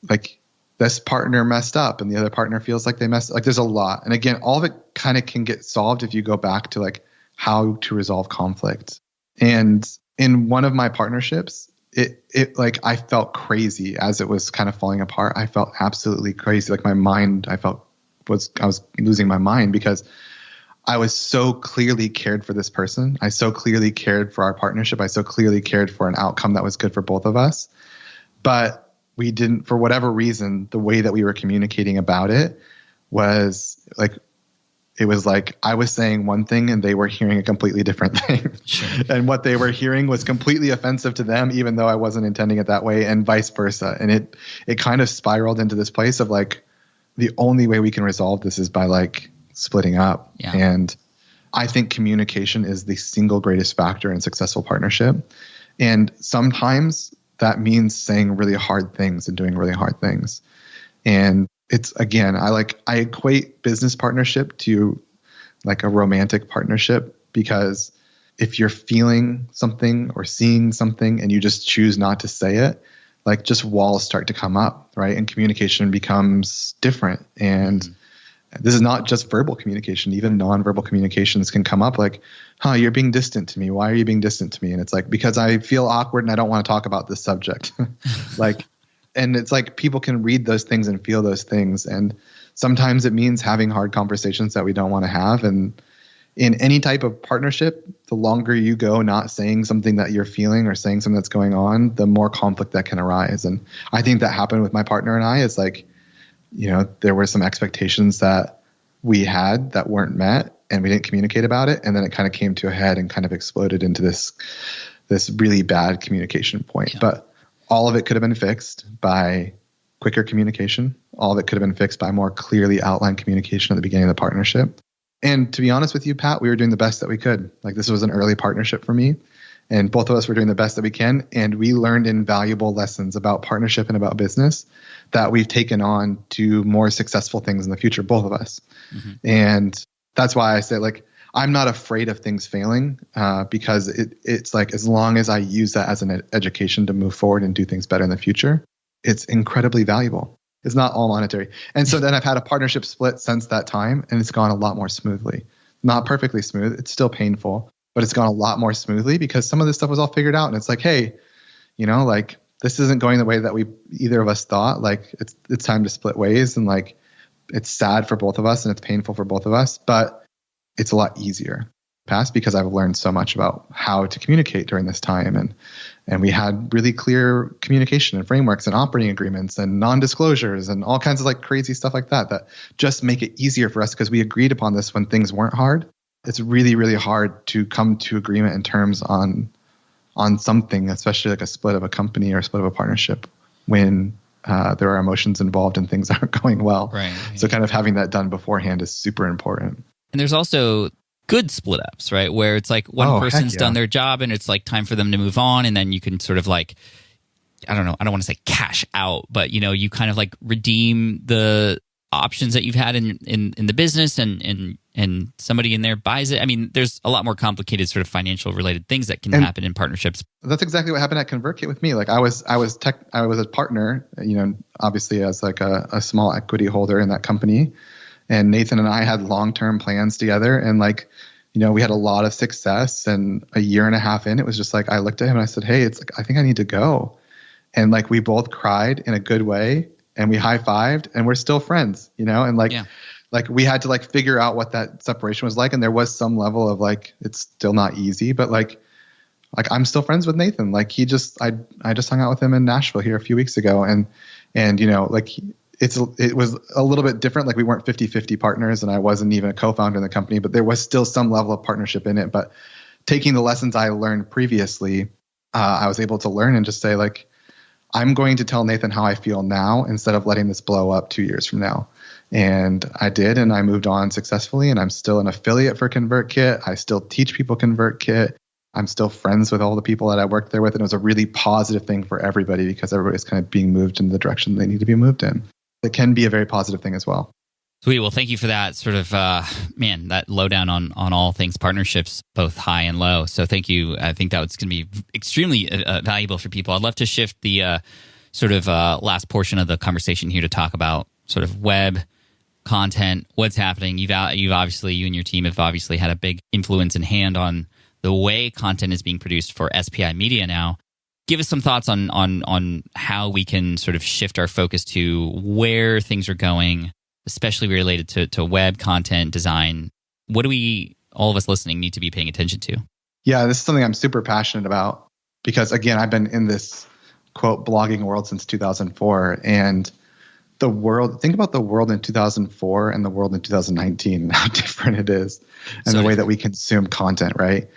like, this partner messed up and the other partner feels like they messed up. Like, there's a lot. And again, all of it kind of can get solved if you go back to like how to resolve conflict. And in one of my partnerships, it like, I felt crazy as it was kind of falling apart. I felt absolutely crazy. Like my mind, I was losing my mind because I was so clearly cared for this person. I so clearly cared for our partnership. I so clearly cared for an outcome that was good for both of us. But we didn't, for whatever reason, the way that we were communicating about it was like, it was like I was saying one thing and they were hearing a completely different thing. Sure. And what they were hearing was completely offensive to them, even though I wasn't intending it that way, and vice versa. And it kind of spiraled into this place of like, the only way we can resolve this is by like splitting up. Yeah. And I think communication is the single greatest factor in successful partnership. And sometimes that means saying really hard things and doing really hard things. And it's, again, I equate business partnership to like a romantic partnership, because if you're feeling something or seeing something and you just choose not to say it, like just walls start to come up, right? And communication becomes different. And this is not just verbal communication, even nonverbal communications can come up like, you're being distant to me. Why are you being distant to me? And it's like, because I feel awkward and I don't want to talk about this subject. Like, and it's like people can read those things and feel those things. And sometimes it means having hard conversations that we don't want to have. And in any type of partnership, the longer you go not saying something that you're feeling or saying something that's going on, the more conflict that can arise. And I think that happened with my partner and I. It's like, there were some expectations that we had that weren't met and we didn't communicate about it. And then it kind of came to a head and kind of exploded into this really bad communication point. Yeah. But all of it could have been fixed by quicker communication. All of it could have been fixed by more clearly outlined communication at the beginning of the partnership. And to be honest with you, Pat, we were doing the best that we could. Like, this was an early partnership for me, and both of us were doing the best that we can. And we learned invaluable lessons about partnership and about business that we've taken on to more successful things in the future, both of us. Mm-hmm. And that's why I say, like, I'm not afraid of things failing, because it's like, as long as I use that as an education to move forward and do things better in the future, it's incredibly valuable. It's not all monetary. And so then I've had a partnership split since that time, and it's gone a lot more smoothly. Not perfectly smooth. It's still painful, but it's gone a lot more smoothly because some of this stuff was all figured out. And it's like, hey, like, this isn't going the way that we either of us thought. Like, it's time to split ways, and like, it's sad for both of us and it's painful for both of us, but it's a lot easier past because I've learned so much about how to communicate during this time. And we had really clear communication and frameworks and operating agreements and non-disclosures and all kinds of like crazy stuff like that just make it easier for us because we agreed upon this when things weren't hard. It's really, really hard to come to agreement in terms on something, especially like a split of a company or a split of a partnership, when there are emotions involved and things aren't going well. Right. So kind of having that done beforehand is super important. And there's also good split ups, right? Where it's like one person's done their job and it's like time for them to move on. And then you can sort of like, I don't know, I don't want to say cash out, but you kind of like redeem the options that you've had in the business and somebody in there buys it. I mean, there's a lot more complicated sort of financial related things that can happen in partnerships. That's exactly what happened at ConvertKit with me. Like I was a partner, obviously as like a small equity holder in that company. And Nathan and I had long-term plans together, and like, we had a lot of success. And a year and a half in, it was just like, I looked at him and I said, hey, it's like, I think I need to go. And like, we both cried in a good way and we high-fived and we're still friends, and like, like we had to like figure out what that separation was like. And there was some level of like, it's still not easy, but like I'm still friends with Nathan. Like I just hung out with him in Nashville here a few weeks ago. And like, it was a little bit different. Like we weren't 50-50 partners and I wasn't even a co-founder in the company, but there was still some level of partnership in it. But taking the lessons I learned previously, I was able to learn and just say like, I'm going to tell Nathan how I feel now instead of letting this blow up 2 years from now. And I did, and I moved on successfully, and I'm still an affiliate for ConvertKit. I still teach people ConvertKit. I'm still friends with all the people that I worked there with. And it was a really positive thing for everybody because everybody's kind of being moved in the direction they need to be moved in. It can be a very positive thing as well. Sweet. Well, thank you for that sort of, that lowdown on all things partnerships, both high and low. So thank you. I think that was going to be extremely valuable for people. I'd love to shift the sort of last portion of the conversation here to talk about sort of web content, what's happening. You've obviously, you and your team have obviously had a big influence and hand on the way content is being produced for SPI Media now. Give us some thoughts on how we can sort of shift our focus to where things are going, especially related to web content design What do we, all of us listening, need to be paying attention to? Yeah, this is something I'm super passionate about because, again, I've been in this, quote, blogging world since 2004. And the world, think about the world in 2004 and the world in 2019 and how different it is and the way that we consume content, right?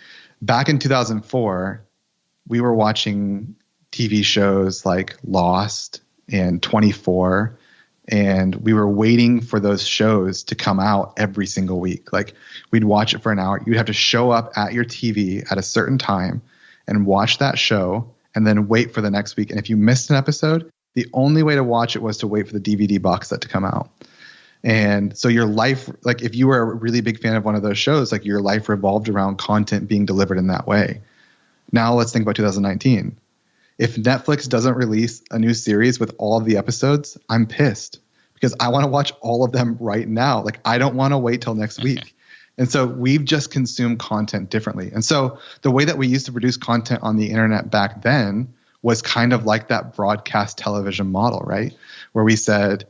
Back in 2004, we were watching TV shows like Lost and 24, and we were waiting for those shows to come out every single week. Like we'd watch it for an hour. You'd have to show up at your TV at a certain time and watch that show and then wait for the next week. And if you missed an episode, the only way to watch it was to wait for the DVD box set to come out. And so your life, like if you were a really big fan of one of those shows, like your life revolved around content being delivered in that way. Now let's think about 2019. If Netflix doesn't release a new series with all of the episodes, I'm pissed because I want to watch all of them right now. Like I don't want to wait till next week. And so we've just consumed content differently. And so the way that we used to produce content on the internet back then was kind of like that broadcast television model, right? Where we said,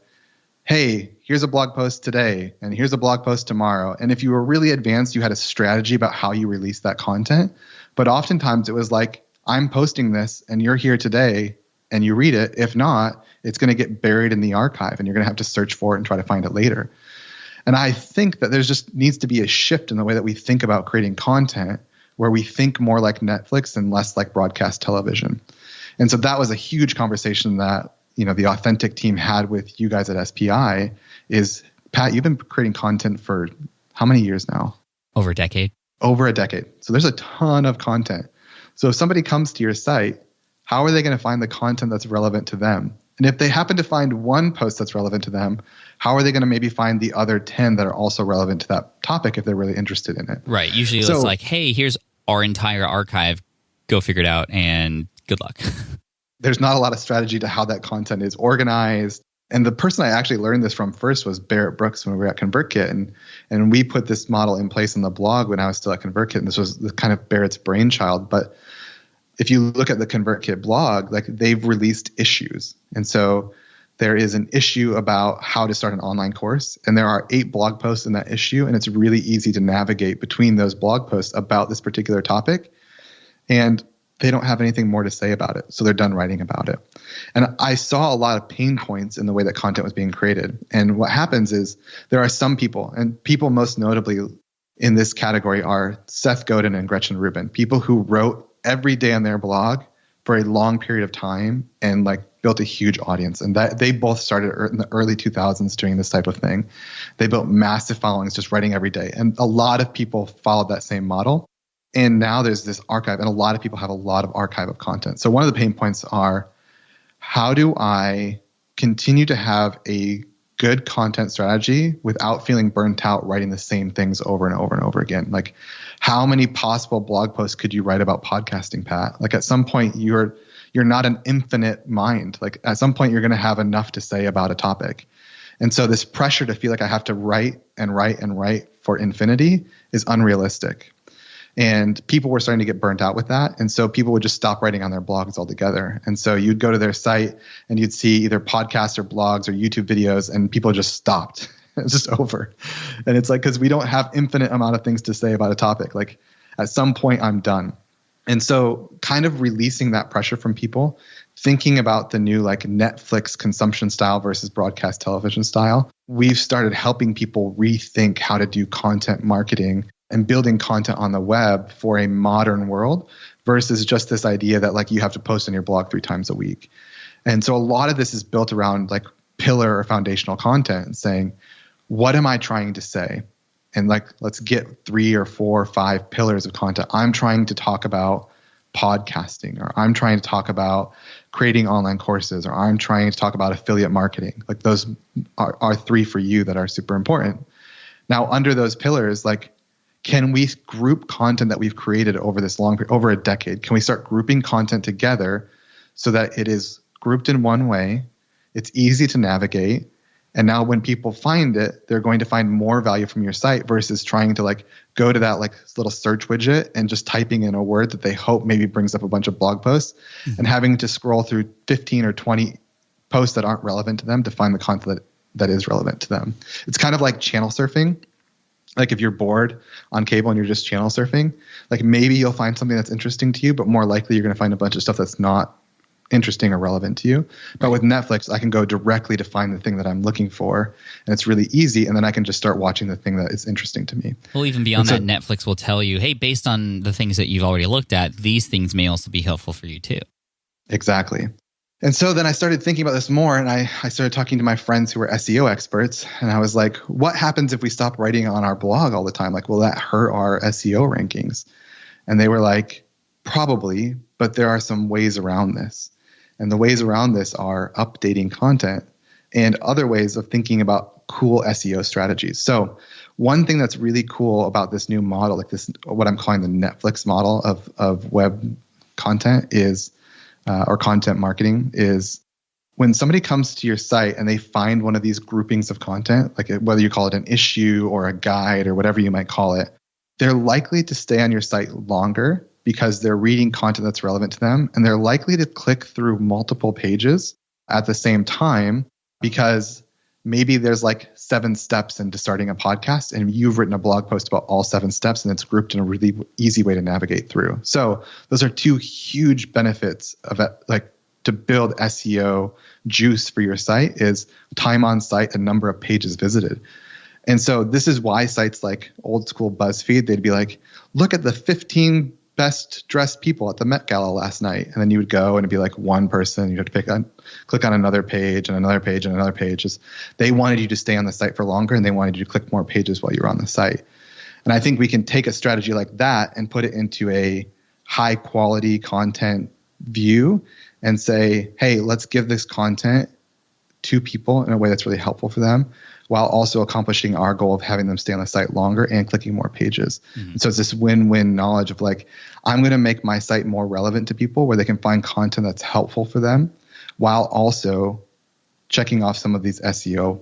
hey, here's a blog post today and here's a blog post tomorrow. And if you were really advanced, you had a strategy about how you release that content. But oftentimes it was like, I'm posting this and you're here today and you read it. If not, it's going to get buried in the archive and you're going to have to search for it and try to find it later. And I think that there's just needs to be a shift in the way that we think about creating content where we think more like Netflix and less like broadcast television. And so that was a huge conversation that, you know, the Authentic team had with you guys at SPI is, Pat, you've been creating content for how many years now? Over a decade. Over a decade. So there's a ton of content. So if somebody comes to your site, how are they going to find the content that's relevant to them? And if they happen to find one post that's relevant to them, how are they going to maybe find the other 10 that are also relevant to that topic if they're really interested in it? Right. Usually it's like, hey, here's our entire archive. Go figure it out and good luck. There's not a lot of strategy to how that content is organized. And the person I actually learned this from first was Barrett Brooks when we were at ConvertKit. And we put this model in place on the blog when I was still at ConvertKit. And this was the kind of Barrett's brainchild. But if you look at the ConvertKit blog, like they've released issues. And so there is an issue about how to start an online course. And there are 8 blog posts in that issue. And it's really easy to navigate between those blog posts about this particular topic. And they don't have anything more to say about it. So they're done writing about it. And I saw a lot of pain points in the way that content was being created. And what happens is there are some people, and people most notably in this category are Seth Godin and Gretchen Rubin, people who wrote every day on their blog for a long period of time and like built a huge audience. And that they both started in the early 2000s doing this type of thing. They built massive followings just writing every day. And a lot of people followed that same model. And now there's this archive, and a lot of people have a lot of archive of content. So one of the pain points are, how do I continue to have a good content strategy without feeling burnt out writing the same things over and over and over again? Like, how many possible blog posts could you write about podcasting, Pat? Like at some point you're not an infinite mind. Like at some point you're going to have enough to say about a topic. And so this pressure to feel like I have to write and write and write for infinity is unrealistic. And people were starting to get burnt out with that. And so people would just stop writing on their blogs altogether. And so you'd go to their site and you'd see either podcasts or blogs or YouTube videos, and people just stopped. It's just over. And it's like, because we don't have infinite amount of things to say about a topic. Like at some point I'm done. And so kind of releasing that pressure from people, thinking about the new like Netflix consumption style versus broadcast television style, we've started helping people rethink how to do content marketing and building content on the web for a modern world versus just this idea that like you have to post on your blog 3 times a week. And so a lot of this is built around like pillar or foundational content, saying, what am I trying to say? And like, let's get 3 or 4 or 5 pillars of content. I'm trying to talk about podcasting, or I'm trying to talk about creating online courses, or I'm trying to talk about affiliate marketing. Like those are 3 for you that are super important. Now, under those pillars, like, can we group content that we've created over this over a decade? Can we start grouping content together so that it is grouped in one way, it's easy to navigate, and now when people find it, they're going to find more value from your site versus trying to like go to that like little search widget and just typing in a word that they hope maybe brings up a bunch of blog posts and having to scroll through 15 or 20 posts that aren't relevant to them to find the content that is relevant to them. It's kind of like channel surfing. Like if you're bored on cable and you're just channel surfing, like maybe you'll find something that's interesting to you, but more likely you're going to find a bunch of stuff that's not interesting or relevant to you. But with Netflix, I can go directly to find the thing that I'm looking for, and it's really easy. And then I can just start watching the thing that is interesting to me. Well, even beyond that, Netflix will tell you, hey, based on the things that you've already looked at, these things may also be helpful for you too. Exactly. And so then I started thinking about this more, and I started talking to my friends who were SEO experts, and I was like, what happens if we stop writing on our blog all the time? Like, will that hurt our SEO rankings? And they were like, probably, but there are some ways around this. And the ways around this are updating content and other ways of thinking about cool SEO strategies. So one thing that's really cool about this new model, like this, what I'm calling the Netflix model of web content is, or content marketing, is when somebody comes to your site and they find one of these groupings of content, like whether you call it an issue or a guide or whatever you might call it, they're likely to stay on your site longer because they're reading content that's relevant to them, and they're likely to click through multiple pages at the same time because maybe there's like 7 steps into starting a podcast and you've written a blog post about all 7 steps and it's grouped in a really easy way to navigate through. So those are 2 huge benefits of it, like to build SEO juice for your site is time on site and number of pages visited. And so this is why sites like old school BuzzFeed, they'd be like, look at the 15 best dressed people at the Met Gala last night. And then you would go and it'd be like one person. You'd have to click on another page and another page and another page. Just, they wanted you to stay on the site for longer and they wanted you to click more pages while you were on the site. And I think we can take a strategy like that and put it into a high quality content view and say, hey, let's give this content to people in a way that's really helpful for them, while also accomplishing our goal of having them stay on the site longer and clicking more pages. Mm-hmm. So it's this win-win knowledge of like, I'm going to make my site more relevant to people where they can find content that's helpful for them, while also checking off some of these SEO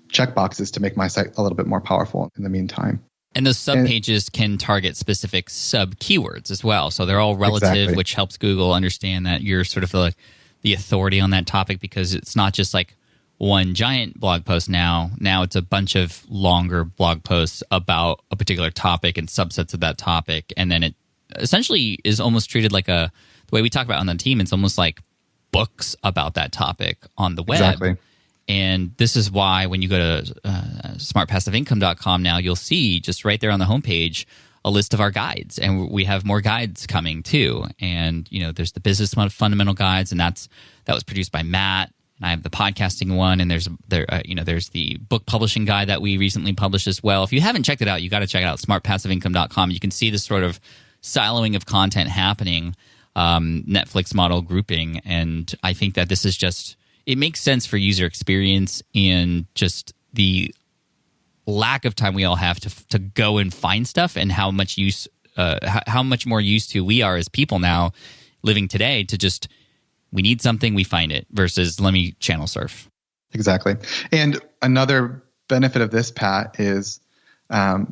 checkboxes to make my site a little bit more powerful in the meantime. And those sub pages can target specific sub keywords as well. So they're all relative, exactly, which helps Google understand that you're sort of the authority on that topic, because it's not just like one giant blog post now. Now it's a bunch of longer blog posts about a particular topic and subsets of that topic. And then it essentially is almost treated like the way we talk about it on the team, it's almost like books about that topic on the web. Exactly. And this is why when you go to smartpassiveincome.com now, you'll see just right there on the homepage a list of our guides. And we have more guides coming too. And, there's the business fundamental guides, and that was produced by Matt. And I have the podcasting one, and there's the book publishing guide that we recently published as well. If you haven't checked it out, you got to check it out, smartpassiveincome.com. You can see this sort of siloing of content happening, Netflix model grouping. And I think that this is just, it makes sense for user experience and just the lack of time we all have to go and find stuff, and how much more used to we are as people now living today to just, we need something, we find it, versus let me channel surf. Exactly. And another benefit of this, Pat, is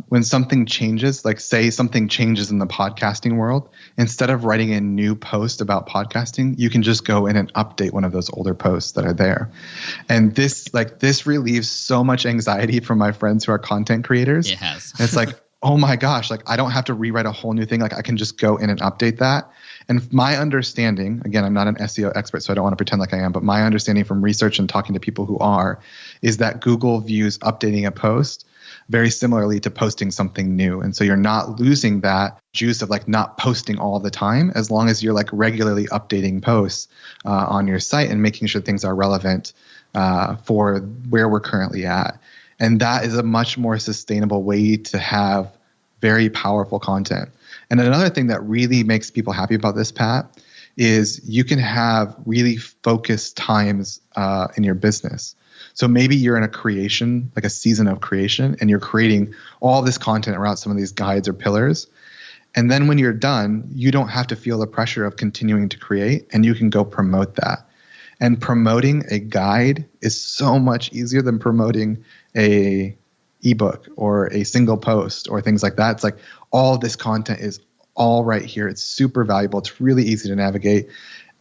when something changes, like say something changes in the podcasting world, instead of writing a new post about podcasting, you can just go in and update one of those older posts that are there. And this relieves so much anxiety from my friends who are content creators. It has. It's like, oh my gosh, like I don't have to rewrite a whole new thing. Like I can just go in and update that. And my understanding, again, I'm not an SEO expert, so I don't want to pretend like I am, but my understanding from research and talking to people who are, is that Google views updating a post very similarly to posting something new. And so you're not losing that juice of like not posting all the time, as long as you're like regularly updating posts on your site and making sure things are relevant for where we're currently at. And that is a much more sustainable way to have very powerful content. And another thing that really makes people happy about this, Pat, is you can have really focused times in your business. So maybe you're in a creation, like a season of creation, and you're creating all this content around some of these guides or pillars. And then when you're done, you don't have to feel the pressure of continuing to create, and you can go promote that. And promoting a guide is so much easier than promoting a ebook or a single post or things like that. It's like all of this content is all right here. It's super valuable. It's really easy to navigate.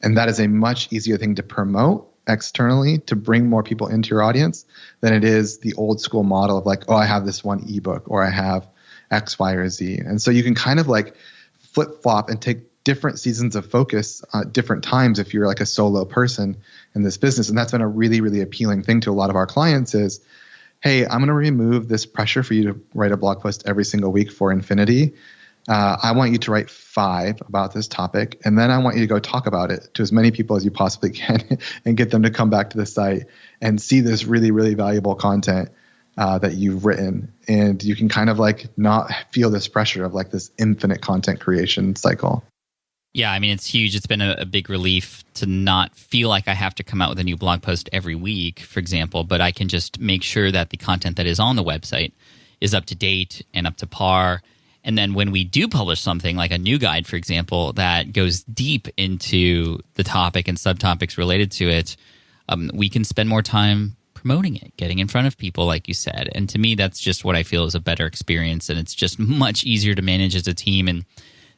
And that is a much easier thing to promote externally to bring more people into your audience than it is the old school model of like, oh, I have this one ebook or I have X, Y, or Z. And so you can kind of like flip flop and take different seasons of focus at different times if you're like a solo person in this business. And that's been a really, really appealing thing to a lot of our clients is, hey, I'm going to remove this pressure for you to write a blog post every single week for infinity. I want you to write 5 about this topic, and then I want you to go talk about it to as many people as you possibly can and get them to come back to the site and see this really, really valuable content that you've written. And you can kind of like not feel this pressure of like this infinite content creation cycle. Yeah, I mean, it's huge. It's been a big relief to not feel like I have to come out with a new blog post every week, for example, but I can just make sure that the content that is on the website is up to date and up to par. And then when we do publish something like a new guide, for example, that goes deep into the topic and subtopics related to it, we can spend more time promoting it, getting in front of people, like you said. And to me, that's just what I feel is a better experience. And it's just much easier to manage as a team. And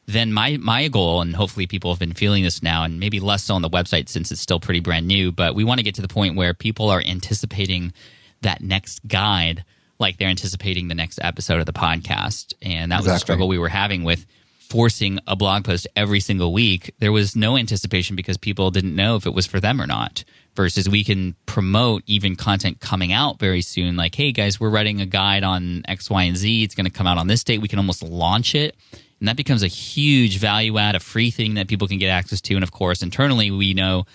then my goal, and hopefully people have been feeling this now, and maybe less so on the website since it's still pretty brand new, but we want to get to the point where people are anticipating that next guide like they're anticipating the next episode of the podcast. And that was a struggle we were having with forcing a blog post every single week. There was no anticipation because people didn't know if it was for them or not. Versus we can promote even content coming out very soon. Like, hey guys, we're writing a guide on X, Y, and Z. It's going to come out on this date. We can almost launch it. And that becomes a huge value add, a free thing that people can get access to. And of course, internally, we know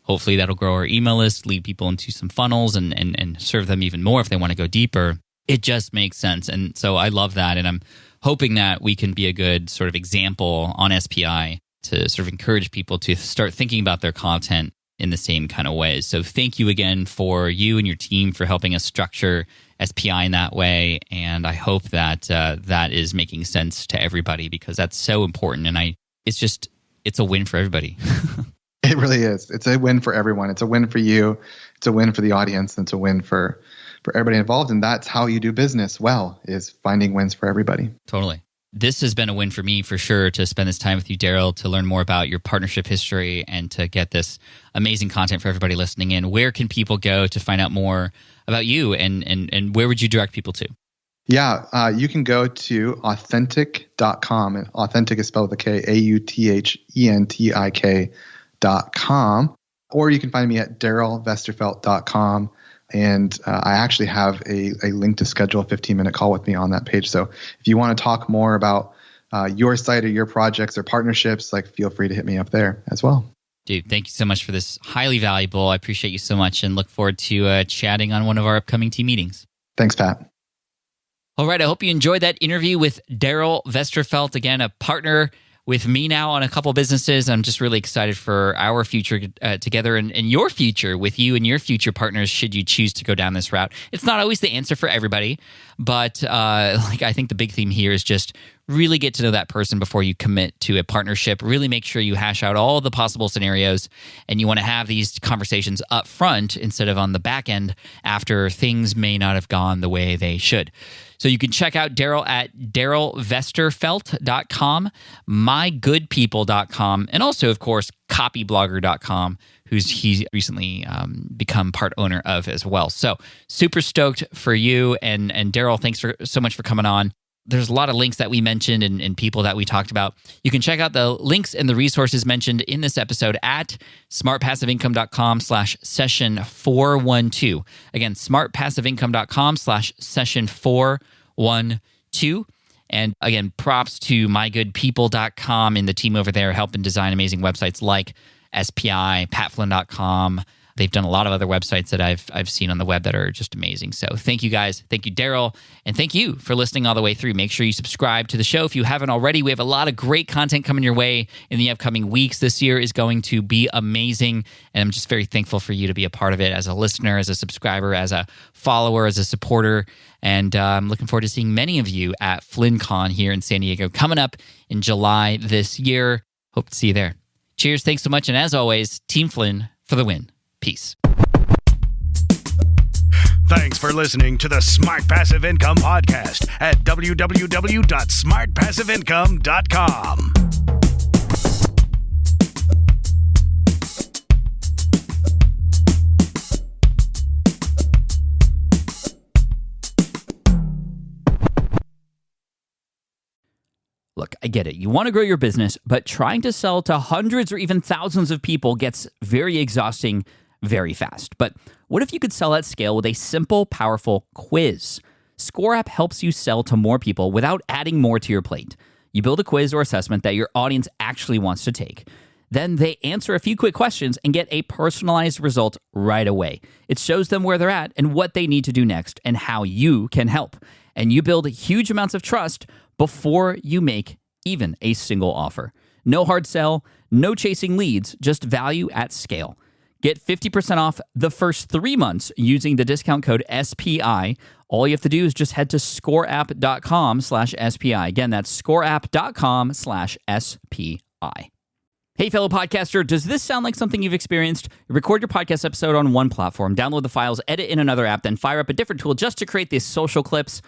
hopefully that'll grow our email list, lead people into some funnels and serve them even more if they want to go deeper. It just makes sense. And so I love that. And I'm hoping that we can be a good sort of example on SPI to sort of encourage people to start thinking about their content in the same kind of ways. So thank you again for you and your team for helping us structure SPI in that way. And I hope that that is making sense to everybody because that's so important. And it's a win for everybody. It really is. It's a win for everyone. It's a win for you. It's a win for the audience. And it's a win for everybody involved. And that's how you do business well, is finding wins for everybody. Totally. This has been a win for me for sure to spend this time with you, Darrell, to learn more about your partnership history and to get this amazing content for everybody listening in. Where can people go to find out more about you and where would you direct people to? Yeah, you can go to authentic.com. And authentic is spelled with a K, AUTHENTIK.com. Or you can find me at darrellvesterfelt.com. And I actually have a link to schedule a 15-minute call with me on that page. So if you want to talk more about your site or your projects or partnerships, like feel free to hit me up there as well. Dude, thank you so much for this. Highly valuable. I appreciate you so much and look forward to chatting on one of our upcoming team meetings. Thanks, Pat. All right. I hope you enjoyed that interview with Darrell Vesterfelt. Again, a partner with me now on a couple businesses. I'm just really excited for our future together and your future with you and your future partners should you choose to go down this route. It's not always the answer for everybody, but I think the big theme here is just really get to know that person before you commit to a partnership. Really make sure you hash out all the possible scenarios and you want to have these conversations up front instead of on the back end after things may not have gone the way they should. So you can check out Darrell at darrellvesterfelt.com, mygoodpeople.com, and also, of course, copyblogger.com, he's recently become part owner of as well. So super stoked for you. And Darrell, thanks so much for coming on. There's a lot of links that we mentioned and people that we talked about. You can check out the links and the resources mentioned in this episode at smartpassiveincome.com/session412. Again, smartpassiveincome.com/session412. And again, props to mygoodpeople.com and the team over there helping design amazing websites like SPI, patflynn.com. They've done a lot of other websites that I've seen on the web that are just amazing. So thank you guys. Thank you, Darrell. And thank you for listening all the way through. Make sure you subscribe to the show if you haven't already. We have a lot of great content coming your way in the upcoming weeks. This year is going to be amazing. And I'm just very thankful for you to be a part of it as a listener, as a subscriber, as a follower, as a supporter. And I'm looking forward to seeing many of you at FlynnCon here in San Diego coming up in July this year. Hope to see you there. Cheers. Thanks so much. And as always, Team Flynn for the win. Peace. Thanks for listening to the Smart Passive Income Podcast at www.smartpassiveincome.com. I get it. You want to grow your business, but trying to sell to hundreds or even thousands of people gets very exhausting very fast. But what if you could sell at scale with a simple, powerful quiz? Score App helps you sell to more people without adding more to your plate. You build a quiz or assessment that your audience actually wants to take. Then they answer a few quick questions and get a personalized result right away. It shows them where they're at and what they need to do next and how you can help. And you build huge amounts of trust before you make even a single offer. No hard sell, no chasing leads, just value at scale. Get 50% off the first 3 months using the discount code SPI. All you have to do is just head to scoreapp.com/SPI. Again, that's scoreapp.com/SPI. Hey, fellow podcaster, does this sound like something you've experienced? You record your podcast episode on one platform, download the files, edit in another app, then fire up a different tool just to create these social clips.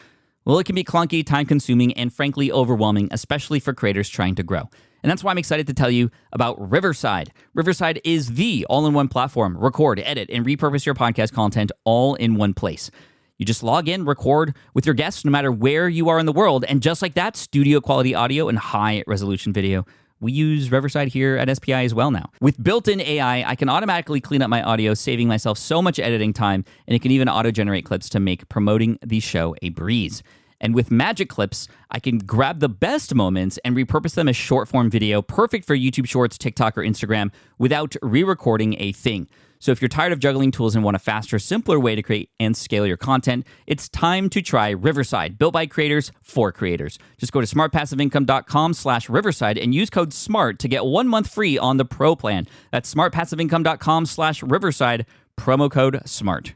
Well, it can be clunky, time-consuming, and frankly overwhelming, especially for creators trying to grow. And that's why I'm excited to tell you about Riverside. Riverside is the all-in-one platform. Record, edit, and repurpose your podcast content all in one place. You just log in, record with your guests no matter where you are in the world, and just like that, studio-quality audio and high-resolution video. We use Riverside here at SPI as well now. With built-in AI, I can automatically clean up my audio, saving myself so much editing time, and it can even auto-generate clips to make promoting the show a breeze. And with Magic Clips, I can grab the best moments and repurpose them as short-form video, perfect for YouTube Shorts, TikTok, or Instagram, without re-recording a thing. So if you're tired of juggling tools and want a faster, simpler way to create and scale your content, it's time to try Riverside, built by creators for creators. Just go to smartpassiveincome.com/Riverside and use code SMART to get 1 month free on the Pro plan. That's smartpassiveincome.com/Riverside, promo code SMART.